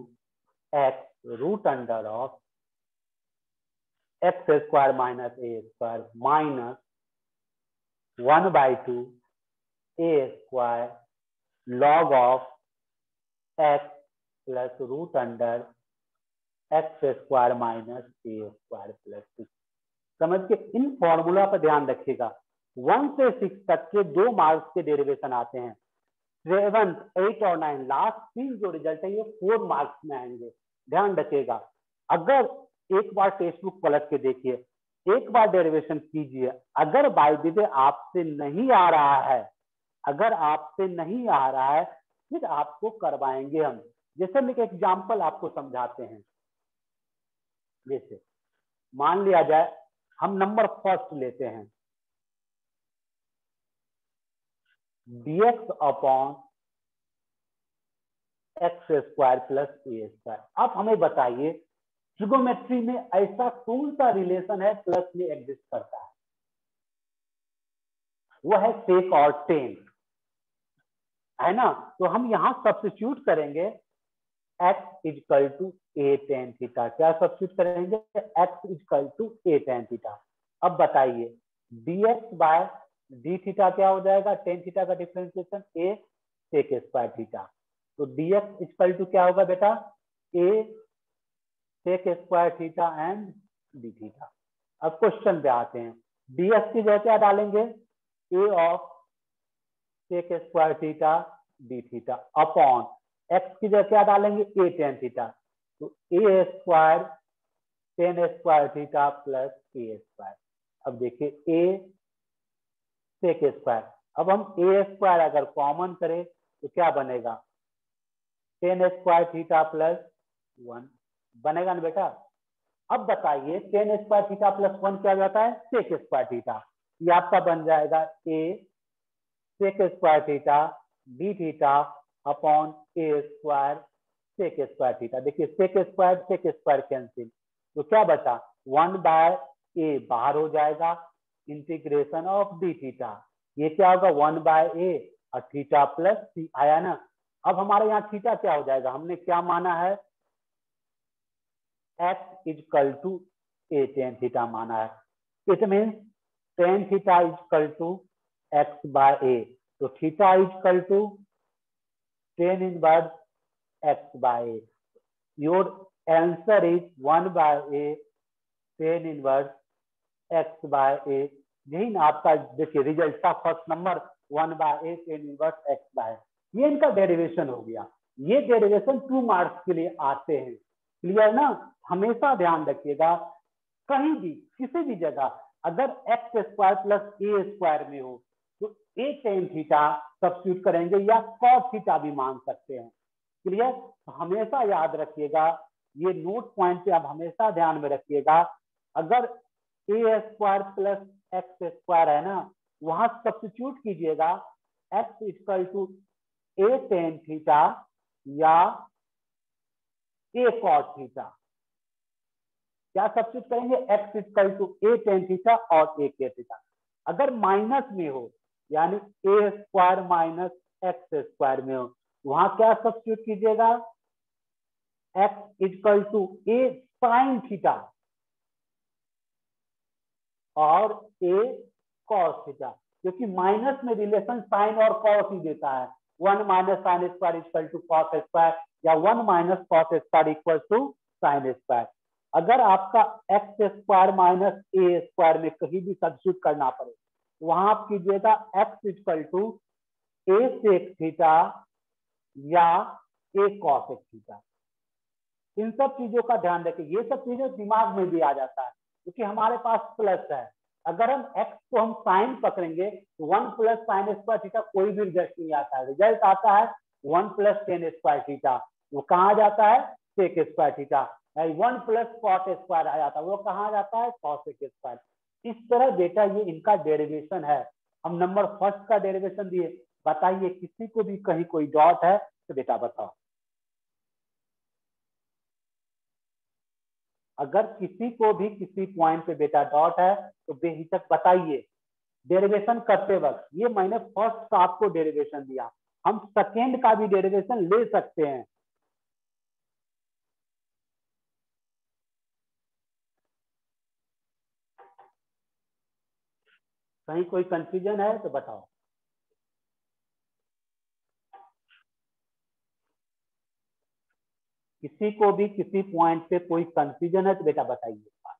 x root under of x square minus a square minus 1/2 a square log of x plus root under x square minus a square plus 6। समझ के इन formula पर ध्यान रखिएगा। 1 से 6 तक के 2 marks के derivation आते हैं। 7, 8 और 9 लास्ट 3 जो रिजल्ट है ये 4 मार्क्स में आएंगे। ध्यान रखिएगा अगर एक बार टेक्स्ट बुक पलट के देखिए, एक बार डेरिवेशन कीजिए, अगर बाय द वे आपसे नहीं आ रहा है, अगर आपसे नहीं आ रहा है फिर आपको करवाएंगे हम। जैसे हम एक एग्जाम्पल आपको समझाते हैं। जैसे मान लिया जाए हम नंबर फर्स्ट लेते हैं dx upon x square plus a square. अब हमें बताइए ट्रिगोमेट्री में ऐसा कौन सा रिलेशन है प्लस में एग्जिस्ट करता है? वो है सेक और टेन, है ना। तो हम यहां सब्स्टिट्यूट करेंगे x equal to a tan theta. क्या सब्स्टिट्यूट करेंगे? x equal to a tan theta. अब बताइए dx बाय डी थीटा क्या हो जाएगा? टेन थीटा का differentiation a sec square theta. तो dx इक्वल टू क्या होगा बेटा? a sec square theta and d theta. अब क्वेश्चन पे आते हैं। dx की जगह क्या डालेंगे? a of sec square theta d theta upon x की जगह क्या डालेंगे? a tan theta. तो a square ten square theta plus a square. अब देखिए a सेक स्क्वायर, अब हम a स्क्वायर अगर कॉमन करें तो क्या बनेगा? टेन स्क्वायर थीटा प्लस 1 बनेगा ना बेटा। अब बताइए टेन स्क्वायर थीटा प्लस 1 क्या जाता है? Sec square theta. ये आपका बन जाएगा a sec square theta d theta upon a square sec square theta. देखिए सेक स्क्वायर कैंसिल, तो क्या बचा? 1/a बाहर हो जाएगा, इंटीग्रेशन ऑफ डी थीटा। ये क्या होगा? 1/a और थीटा प्लस सी आया ना। अब हमारे यहाँ थीटा क्या हो जाएगा? हमने क्या माना है? x equal to a tan theta माना है। It means tan theta equal to x by a। तो theta equal to tan inverse x by a। Your answer is 1/a tan inverse x by a। यही ना आपका देखिए result का first number 1/a tan inverse x by. ये इनका derivation हो गया। ये डेरिवेशन 2 मार्क्स के लिए आते हैं। क्लियर ना? हमेशा ध्यान रखिएगा कहीं भी किसी भी जगह अगर x square plus a square में हो तो ए टेन थीटा सब्स्टिट्यूट करेंगे या कॉस थीटा भी मान सकते हैं। क्लियर? तो हमेशा याद रखिएगा, ये नोट पॉइंट पे आप हमेशा ध्यान में रखिएगा। अगर a square plus x square है ना, वहां सब्स्टिट्यूट कीजिएगा x equal to a tan theta या ए कॉस थीटा। क्या सब्स्टिट्यूट करेंगे? X equal to a tan theta और ए के थीटा। अगर माइनस में हो यानी a square minus x square में हो, वहां क्या सब्स्टिट्यूट कीजिएगा? X equal to a sine theta और ए कॉस थीटा, क्योंकि माइनस में रिलेशन साइन और कॉस ही देता है। 1 minus sine square equal to cos square या 1 minus cos square equal to sine square. अगर आपका x square minus a square में कहीं भी सब्स्टिट्यूट करना पड़े, वहां आप कीजिएगा x equal to a sec theta या ए कॉस थीटा। इन सब चीजों का ध्यान रखें, ये सब चीजें दिमाग में भी आ जाता है क्योंकि हमारे पास प्लस है। अगर हम x को हम साइन पकड़ेंगे तो 1 प्लस साइन स्क्वायर थीटा कोई भी रिजल्ट नहीं आता है, रिजल्ट आता है 1 प्लस टेन स्क्वायर थीटा, वो कहाँ जाता है sec square theta. 1 plus cot square आ जाता है, वो कहाँ जाता है कॉसेक स्क्वायर। इस तरह बेटा ये इनका डेरिवेशन है। हम नंबर फर्स्ट का डेरिवेशन दिए, बताइए किसी को भी कहीं कोई डॉट है तो बेटा बताओ। अगर किसी को भी किसी पॉइंट पे बेटा डॉट है तो बेहिचक बताइए डेरिवेशन करते वक्त। ये मैंने फर्स्ट का आपको डेरिवेशन दिया, हम सेकेंड का भी डेरिवेशन ले सकते हैं। कहीं कोई कंफ्यूजन है तो बताओ। किसी को भी किसी पॉइंट पे कोई कंफ्यूजन है तो बेटा बताइए।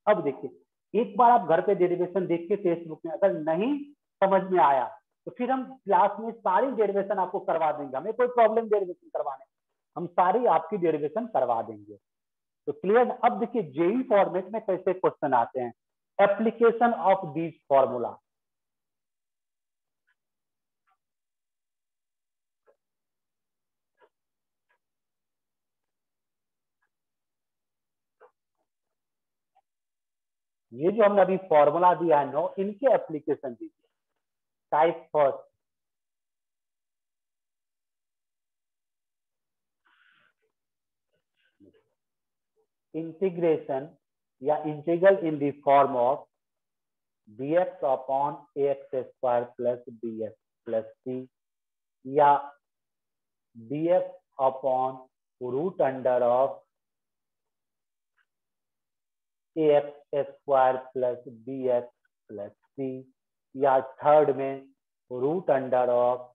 अब देखिए एक बार आप घर पे डेरिवेशन देख के टेक्स्ट बुक में, अगर नहीं समझ में आया तो फिर हम क्लास में सारी डेरिवेशन आपको करवा देंगे, हमें कोई प्रॉब्लम डेरिवेशन करवाने, हम सारी आपकी डेरिवेशन करवा देंगे। तो क्लियर। अब देखिए जेई फॉर्मेट में कैसे क्वेश्चन आते हैं, एप्लीकेशन ऑफ दीज फॉर्मूला। ये जो हमने अभी फॉर्मूला दिया है नो, इनके एप्लीकेशन दीजिए। टाइप फर्स्ट, इंटीग्रेशन या integral in the form of dx upon ax square plus bx plus c, या dx upon root under of ax square plus bx plus c, या थर्ड में root under of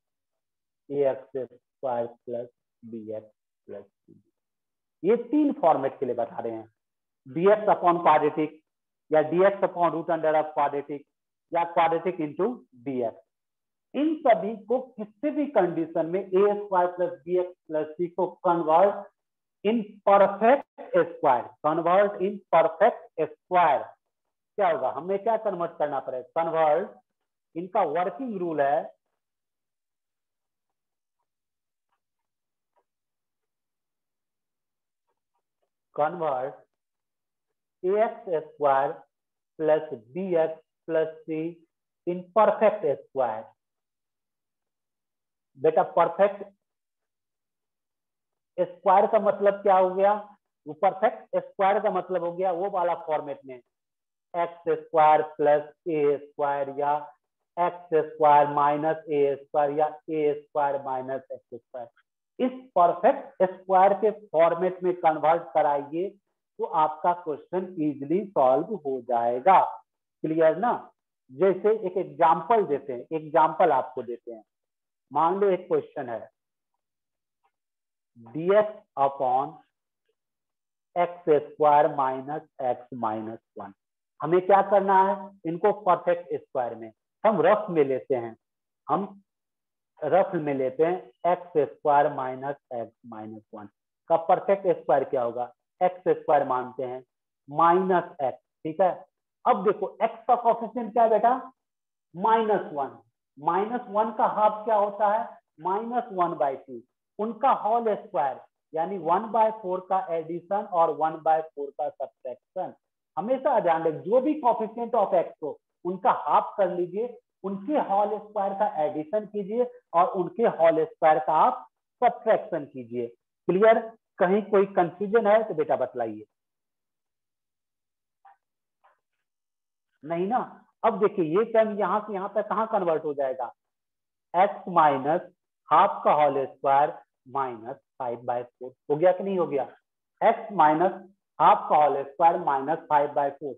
ax square plus bx plus c। ये तीन format के लिए बता रहे हैं, dx अपॉन क्वाड्रेटिक या dx upon root under of quadratic या क्वाड्रेटिक इंटू dx। इन सभी को किसी भी कंडीशन में a square plus bx plus c को convert in perfect square, convert in perfect square क्या होगा, हमें क्या कन्वर्ट करना पड़ेगा, कन्वर्ट, इनका वर्किंग रूल है convert ax square plus bx plus c in perfect square. बेटा परफेक्ट स्क्वायर का मतलब क्या हो गया, वो परफेक्ट स्क्वायर का मतलब हो गया वो वाला फॉर्मेट में x square plus a square या x square minus a square या ए स्क्वायर माइनस एक्स स्क्वायर। इस परफेक्ट स्क्वायर के फॉर्मेट में कन्वर्ट कराइए तो आपका क्वेश्चन इजीली सॉल्व हो जाएगा। क्लियर ना। जैसे एक एग्जांपल देते हैं, एग्जांपल आपको देते हैं। मान लो एक क्वेश्चन है dx upon x square minus x minus 1। हमें क्या करना है, इनको परफेक्ट स्क्वायर में हम रफ में लेते हैं, हम रफ में लेते हैं x square minus x minus 1 का परफेक्ट स्क्वायर क्या होगा, एक्स स्क्वायर मानते हैं माइनस एक्स। ठीक है, अब देखो एक्स का कोएफिशिएंट क्या है बेटा, -1, -1 का हाफ क्या होता है -1/2, उनका होल स्क्वायर यानी 1/4 का एडिशन और 1/4 का सब्ट्रैक्शन। हमेशा ध्यान रखें जो भी कोएफिशिएंट ऑफ एक्स हो उनका हाफ कर लीजिए, उनके होल स्क्वायर का एडिशन कीजिए और उनके होल स्क्वायर का आप सब्ट्रैक्शन कीजिए। क्लियर। कहीं कोई कंफ्यूजन है तो बेटा बतलाइए। नहीं ना। अब देखिए ये टर्म यहाँ से यहाँ पे कहाँ कन्वर्ट हो जाएगा, एक्स माइनस हाफ का होल स्क्वायर माइनस 5/4 हो गया कि नहीं हो गया, एक्स माइनस हाफ का होल स्क्वायर माइनस 5/4।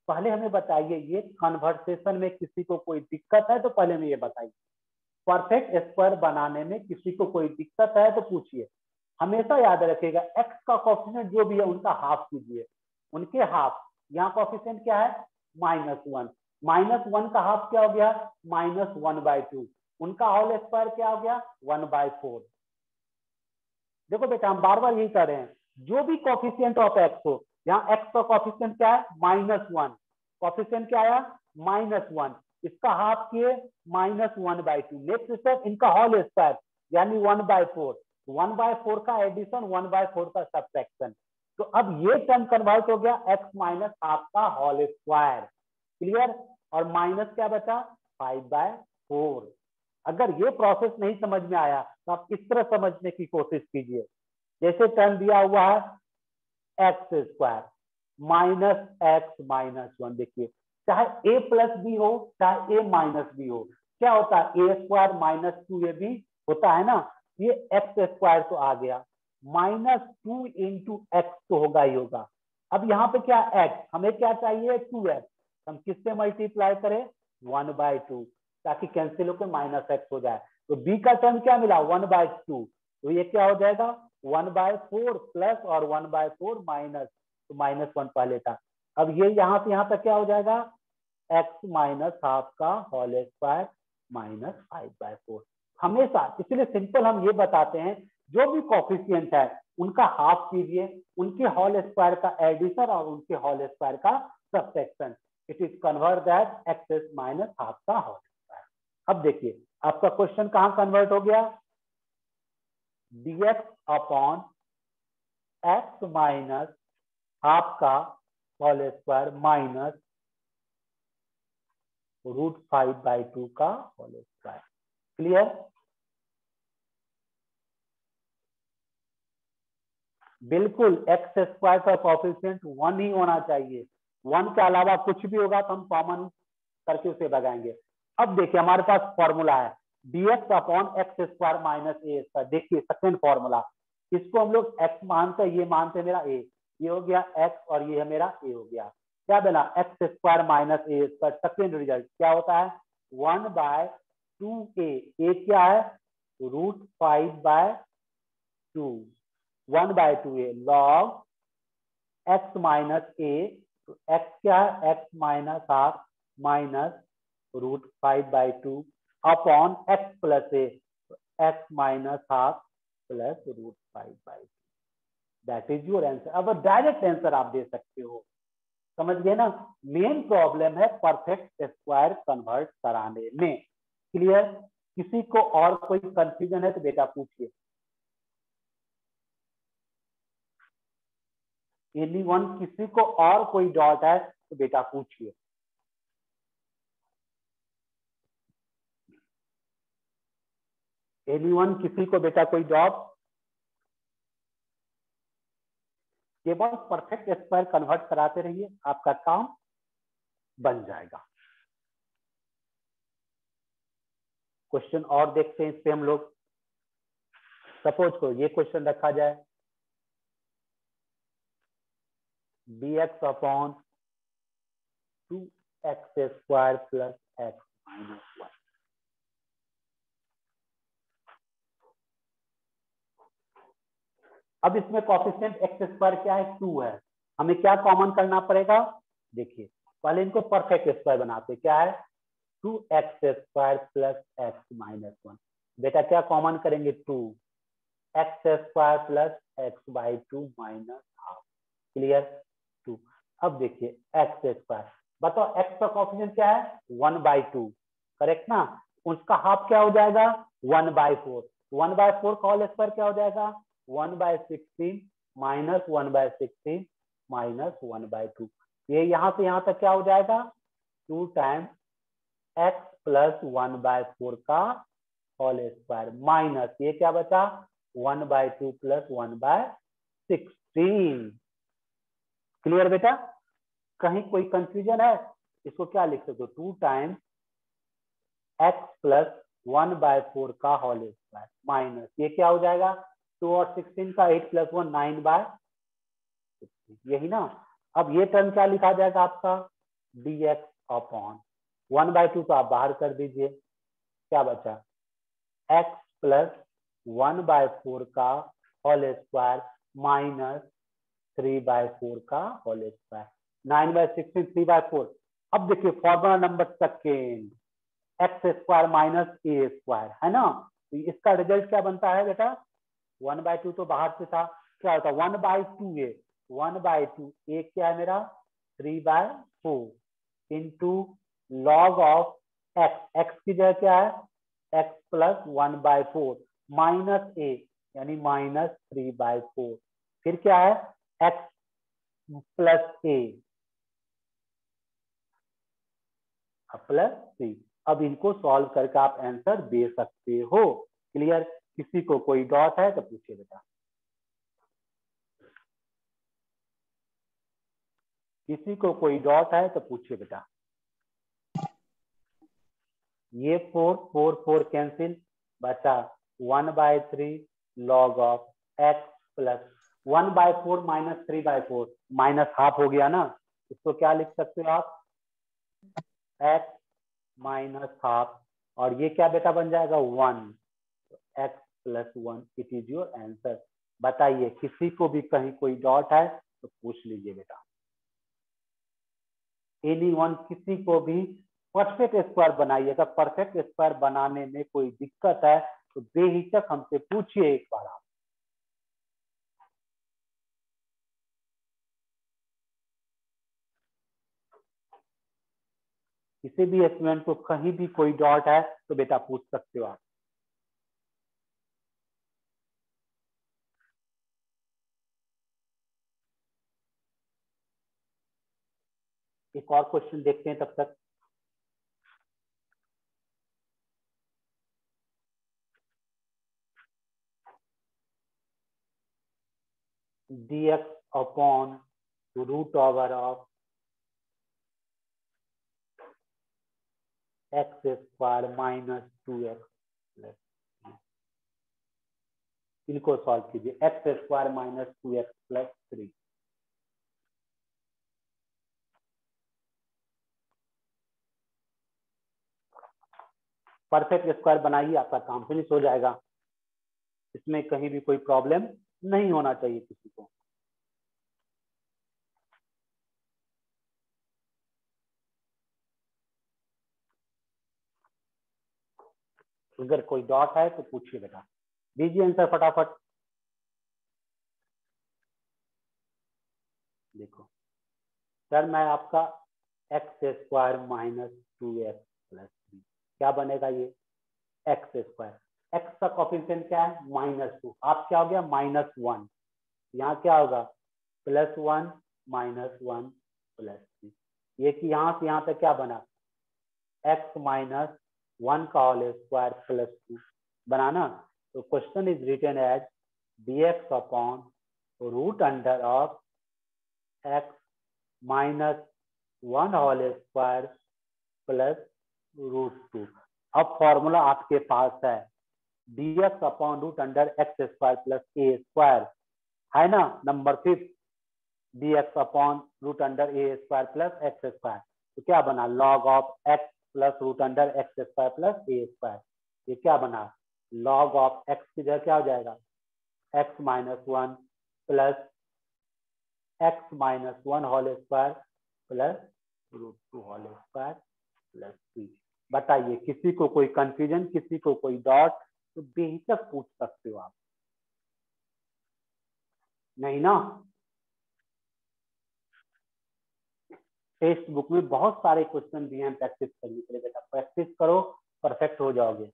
पहले हमें बताइए ये कन्वर्सेशन में किसी को कोई दिक्कत है तो पहले हमें ये बताइए, परफेक्ट स्क्वायर बनाने में किसी को कोई दिक्कत है तो पूछिए। हमेशा याद रखिएगा एक्स का कोएफिशिएंट जो भी है उनका हाफ कीजिए, उनके हाफ, यहाँ कोएफिशिएंट क्या है -1, -1 का हाफ क्या हो गया -1/2, उनका होल स्क्वायर क्या हो गया 1/4। देखो बेटा हम बार बार यही कर रहे हैं, जो भी कॉफिशिएंट ऑफ एक्स हो, यहाँ एक्स का कॉफिशिएंट क्या है -1, कॉफिशिएंट क्या आया -1, इसका हाफ किए -1/2, नेक्स्ट स्टेप इनका होल स्क्वायर यानी 1/4, 1/4 का एडिशन 1/4 का सब्ट्रैक्शन। तो अब ये टर्म कन्वर्ट हो गया x माइनस हाफ का होल स्क्वायर, क्लियर, और माइनस क्या बचा 5/4। अगर ये प्रोसेस नहीं समझ में आया तो आप इस तरह समझने की कोशिश कीजिए, जैसे टर्म दिया हुआ है x square minus x minus 1, देखिए चाहे a प्लस बी हो चाहे a माइनस बी हो, क्या होता है a स्क्वायर माइनस 2ab होता है ना, ये एक्स स्क्वायर तो आ गया, -2 इंटू एक्स तो होगा ही होगा। अब यहाँ पे क्या x, हमें क्या चाहिए 2x, हम किससे मल्टीप्लाई करें 1/2, ताकि कैंसिल होकर -x हो जाए। तो b का टर्म क्या मिला 1/2, तो ये क्या हो जाएगा 1/4 प्लस और 1/4 माइनस, तो -1 पहले था। अब ये यहाँ से यहाँ तक क्या हो जाएगा x माइनस हाफ का होल स्क्वायर -5/4। हमेशा इसलिए सिंपल हम ये बताते हैं, जो भी कॉफिशिएंट है उनका हाफ कीजिए, उनके होल स्क्वायर का एडिशन और उनके होल स्क्वायर का subtraction, it is convert that x minus half का होल स्क्वायर। अब देखिए आपका क्वेश्चन कहां कन्वर्ट हो गया, dx upon x minus half का होल स्क्वायर माइनस √5/2 का होल स्क्वायर, क्लियर। बिल्कुल एक्स स्क्वायर का कॉफिशिएंट 1 ही होना चाहिए, 1 के अलावा कुछ भी होगा तो हम कॉमन करके उसे भगाएंगे। अब देखिए हमारे पास फॉर्मूला है dx upon x square minus a square, देखिए सेकेंड फॉर्मूला, इसको हम लोग x मानते हैं, ये मानते हैं मेरा a, ये हो गया x और ये है मेरा a हो गया, क्या बना x square minus a square, second result क्या होता है 1/2a, a क्या है √5/2, 1/2a log x minus a, तो x क्या है x minus half minus √5/2 upon x plus a, x minus half plus √5/2, that is your answer. अब direct answer आप दे सकते हो, समझ गए ना। मेन प्रॉब्लम है परफेक्ट स्क्वायर कन्वर्ट कराने में, क्लियर। किसी को और कोई कंफ्यूजन है तो बेटा पूछिए, एनीवन, किसी को और कोई डाउट है तो बेटा पूछिए। एनीवन, किसी को बेटा कोई डाउट, केवल परफेक्ट स्क्वायर कन्वर्ट कराते रहिए, आपका काम बन जाएगा। क्वेश्चन और देखते हैं इस पे हम लोग, सपोज को ये क्वेश्चन रखा जाए dx upon 2x square plus x minus 1, अब इसमें कॉफिशिएंट एक्स स्क्वायर क्या है 2 है, हमें क्या कॉमन करना पड़ेगा, देखिए पहले इनको परफेक्ट स्क्वायर बनाते, क्या है 2x square plus x minus 1, बेटा क्या कॉमन करेंगे 2x square plus x/2 minus half, clear 2। अब देखिए x स्क्वायर, बताओ x का कॉफिशिएंट क्या है 1/2, करेक्ट ना, उसका हाफ क्या हो जाएगा 1/4, 1/4 का होल स्क्वायर क्या हो जाएगा 1/16 माइनस 1/16 माइनस 1/2, ये यहां से यहां तक क्या हो जाएगा 2 टाइम्स x प्लस 1/4 का होल स्क्वायर माइनस ये क्या बचा 1/2 प्लस 1/16, क्लियर बेटा। कहीं कोई कंफ्यूजन है, इसको क्या लिख सकते हो 2 टाइम्स x प्लस 1/4 का होल स्क्वायर माइनस ये क्या हो जाएगा 2 और 16 का 8 प्लस 1 9/16, यही ना। अब ये टर्म क्या लिखा जाएगा आपका dx अपॉन 1/2 तो आप बाहर कर दीजिए, क्या बचा x प्लस 1/4 का होल स्क्वायर माइनस 3/4 का होल स्क्वायर, 9/16 3/4। अब देखिए formula number second, x square minus a square है ना, तो इसका रिजल्ट क्या बनता है बेटा 1/2 तो बाहर से था, क्या होता 1/2a, 1/2 a क्या है मेरा 3/4 इंटू लॉग ऑफ x की जगह क्या है x प्लस 1/4 माइनस a यानी -3/4, फिर क्या है x प्लस a प्लस 3। अब इनको सॉल्व करके आप आंसर दे सकते हो। क्लियर? किसी को कोई डॉट है तो पूछिए बेटा, किसी को कोई डॉट है तो पूछिए बेटा। ये 4 कैंसिल, बचा 1/3 log of x plus 1/4 minus 3/4 minus half हो गया ना, इसको क्या लिख सकते हो आप x माइनस हाफ, और ये क्या बेटा बन जाएगा 1, x plus 1 it is your answer. बताइए किसी को भी कहीं कोई डॉट है तो पूछ लीजिए बेटा। एनीवन किसी को भी परफेक्ट स्क्वायर बनाइएगा, परफेक्ट स्क्वायर बनाने में कोई दिक्कत है तो बेहिचक हमसे पूछिए एक बार आप। किसी भी स्टूडेंट को कहीं भी कोई डॉट है तो बेटा पूछ सकते हो आप। एक और क्वेश्चन देखते हैं तब तक। dx upon root over of x square minus 2x plus, इनको सॉल्व कीजिए। x square minus 2x plus 3, perfect square बनाइए, आपका काम फिनिश हो जाएगा। इसमें कहीं भी कोई प्रॉब्लम नहीं होना चाहिए किसी को। अगर कोई डॉट है तो पूछिए बेटा, दीजिए आंसर फटाफट। देखो सर मैं आपका x square minus 2x plus 3 क्या बनेगा ये एक्स स्क्वायर, एक्स का कॉफिशिएंट क्या है -2, आप क्या हो गया -1, यहाँ क्या होगा +1 -1 प्लस 3, ये कि यहाँ से यहाँ तक क्या बना x माइनस 1 का होल स्क्वायर प्लस 2 बनाना। तो question is written as dx upon root under of x minus 1 whole square plus √2। अब फॉर्मूला आपके पास है dx upon root under x square plus a square, है ना, number 5 dx upon root under a square plus x square, तो क्या बना log of x plus root under x square plus a square, ये क्या बना लॉग ऑफ एक्स की जगह क्या हो जाएगा x minus 1 plus x minus 1 whole square plus √2 whole square plus 3। बताइए किसी को कोई कंफ्यूजन, किसी को कोई डॉट तो बेहिचक पूछ सकते हो आप, नहीं ना। टेक्स्ट बुक में बहुत सारे क्वेश्चन दिए हैं प्रैक्टिस करने के लिए, बेटा प्रैक्टिस करो परफेक्ट हो जाओगे।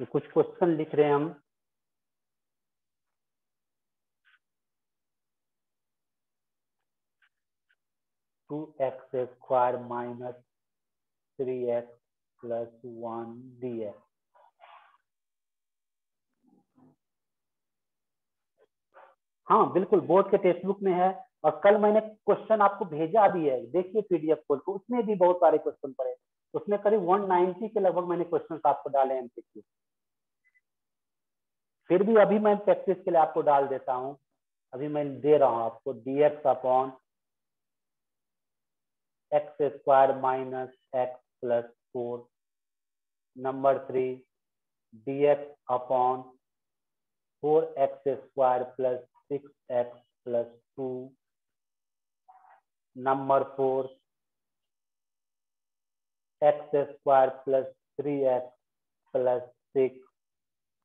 तो कुछ क्वेश्चन लिख रहे हैं हम। Two x square minus 3x plus 1 dx। हाँ बिल्कुल बोर्ड के टेक्स्ट बुक में है, और कल मैंने क्वेश्चन आपको भेजा भी है, देखिए पीडीएफ खोल के, उसमें भी बहुत सारे क्वेश्चन पड़े, उसमें करीब 190 के लगभग मैंने क्वेश्चन आपको डाले हैं एमसीक्यू। फिर भी अभी मैं प्रैक्टिस के लिए आपको डाल देता हूँ, अभी मैं दे रहा हूँ आपको dx upon x square minus x plus 4, number 3 dx upon 4x square plus 6x plus 2, number 4 x square plus 3x plus 6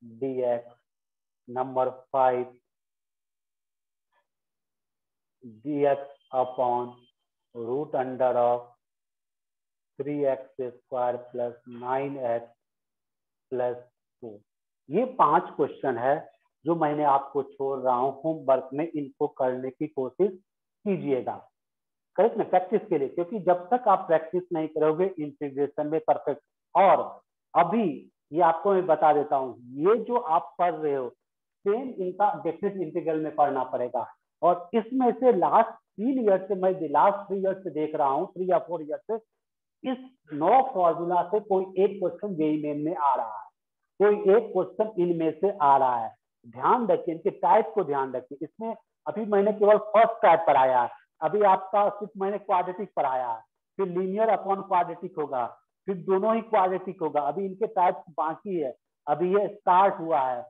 dx, number 5 dx upon root under of 3x square plus 9x plus 2। ये 5 question है जो मैंने आपको छोड़ रहा हूँ homework में, इनको करने की कोशिश कीजिएगा, करेक्ट ना, प्रैक्टिस के लिए, क्योंकि जब तक आप प्रैक्टिस नहीं करोगे इंटीग्रेशन में परफेक्ट। और अभी ये आपको मैं बता देता हूँ, ये जो आप पढ़ रहे हो सेम इनका डेफिनेट इंटीग्रल में पढ़ना पड़ेगा। और इसमें से लास्ट 3 ईयर से, मैं लास्ट 3 ईयर से देख रहा हूँ, 3 या 4 ईयर से, इस 9 फॉर्मूला से कोई एक क्वेश्चन जेईई मेन में आ रहा है, कोई एक क्वेश्चन इनमें से आ रहा है। ध्यान रखिए, इनके टाइप को ध्यान रखिए। इसमें अभी मैंने केवल फर्स्ट टाइप पढ़ाया है, अभी आपका सिर्फ मैंने क्वाड्रेटिक पढ़ाया है, फिर लीनियर अपॉन क्वाड्रेटिक होगा, फिर दोनों ही क्वाड्रेटिक होगा। अभी इनके टाइप बाकी है, अभी ये स्टार्ट हुआ है।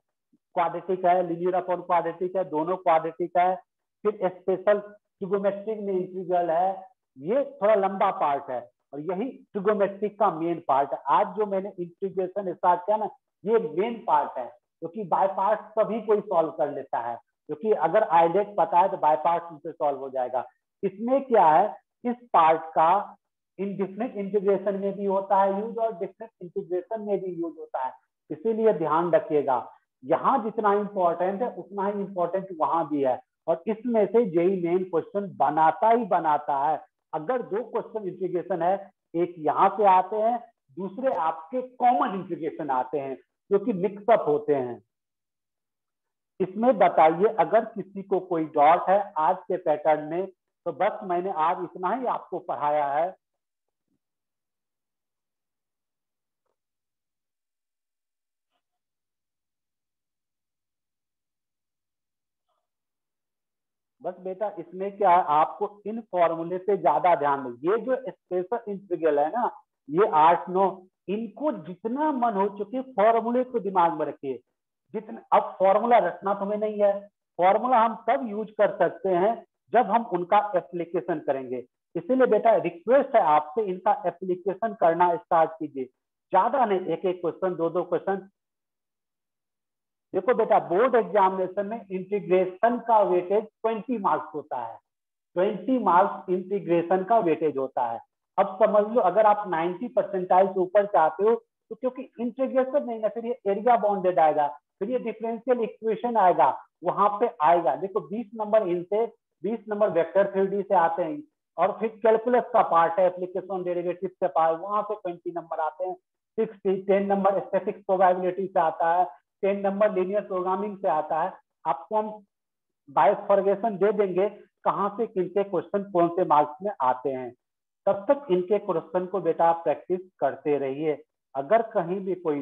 क्वाड्रेटिक है, लीनियर अपॉन क्वाड्रेटिक है, दोनों क्वाड्रेटिक है, फिर स्पेशल ट्रिगोमेट्रिक में इंटीग्रल है। ये थोड़ा लंबा पार्ट है और यही ट्रिगोमेट्रिक का मेन पार्ट है। आज जो मैंने इंटीग्रेशन स्टार्ट किया ना, ये मेन पार्ट है, क्योंकि बाय पार्ट सभी कोई सॉल्व कर लेता है, क्योंकि अगर आइडेट पता है तो बाय पार्ट उनसे सॉल्व हो जाएगा। इसमें क्या है, इस पार्ट का इनडिफिनिट इंटीग्रेशन में भी होता है यूज और डिफिनिट इंटीग्रेशन में भी यूज होता है, इसीलिए ध्यान रखिएगा। यहाँ जितना इंपॉर्टेंट है उतना ही इंपॉर्टेंट वहां भी है, और इसमें से जेईई मेन क्वेश्चन बनाता ही बनाता है। अगर 2 क्वेश्चन इंटीग्रेशन है, एक यहाँ से आते हैं, दूसरे आपके कॉमन इंटीग्रेशन आते हैं जो कि मिक्सअप होते हैं। इसमें बताइए, अगर किसी को कोई डाउट है आज के पैटर्न में, तो बस मैंने आज इतना ही आपको पढ़ाया है। बस बेटा इसमें क्या है, आपको इन फॉर्मूले पे ज्यादा ध्यान दें। ये जो स्पेशल इंटीग्रल है ना, ये 8-9, इनको जितना मन हो चुके फॉर्मूले को दिमाग में रखिए। जितना अब फॉर्मूला रटना तुम्हें नहीं है, फॉर्मूला हम तब यूज कर सकते हैं जब हम उनका एप्लीकेशन करेंगे। इसीलिए बेटा रिक्वेस्ट है आपसे, इनका एप्लीकेशन करना स्टार्ट कीजिए, ज्यादा नहीं, एक एक क्वेश्चन, 2-2 क्वेश्चन। देखो बेटा, बोर्ड एग्जामिनेशन में इंटीग्रेशन का वेटेज 20 मार्क्स होता है, 20 मार्क्स इंटीग्रेशन का वेटेज होता है। अब समझ लो, अगर आप 90 परसेंटाइल से ऊपर चाहते हो तो, क्योंकि इंटीग्रेशन नहीं ना, फिर ये एरिया बाउंडेड आएगा, फिर ये डिफरेंशियल इक्वेशन आएगा, वहां पे आएगा। देखो 20 नंबर इनसे, 20 नंबर वेक्टर थ्योरी से आते हैं, और फिर कैलकुलस का पार्ट है, एप्लीकेशन डेरिवेटिव से पार्ट, वहां से 20 नंबर आते हैं। 10 नंबर स्टैटिस्टिक्स प्रोबेबिलिटी से आता है, 10 नंबर लीनियर प्रोग्रामिंग से आता है। आपको हम बाइफर्गेशन दे देंगे कहां से किनके क्वेश्चन कौन से मार्क्स में आते हैं। तब तक इनके क्वेश्चन को बेटा आप प्रैक्टिस करते रहिए। अगर कहीं भी कोई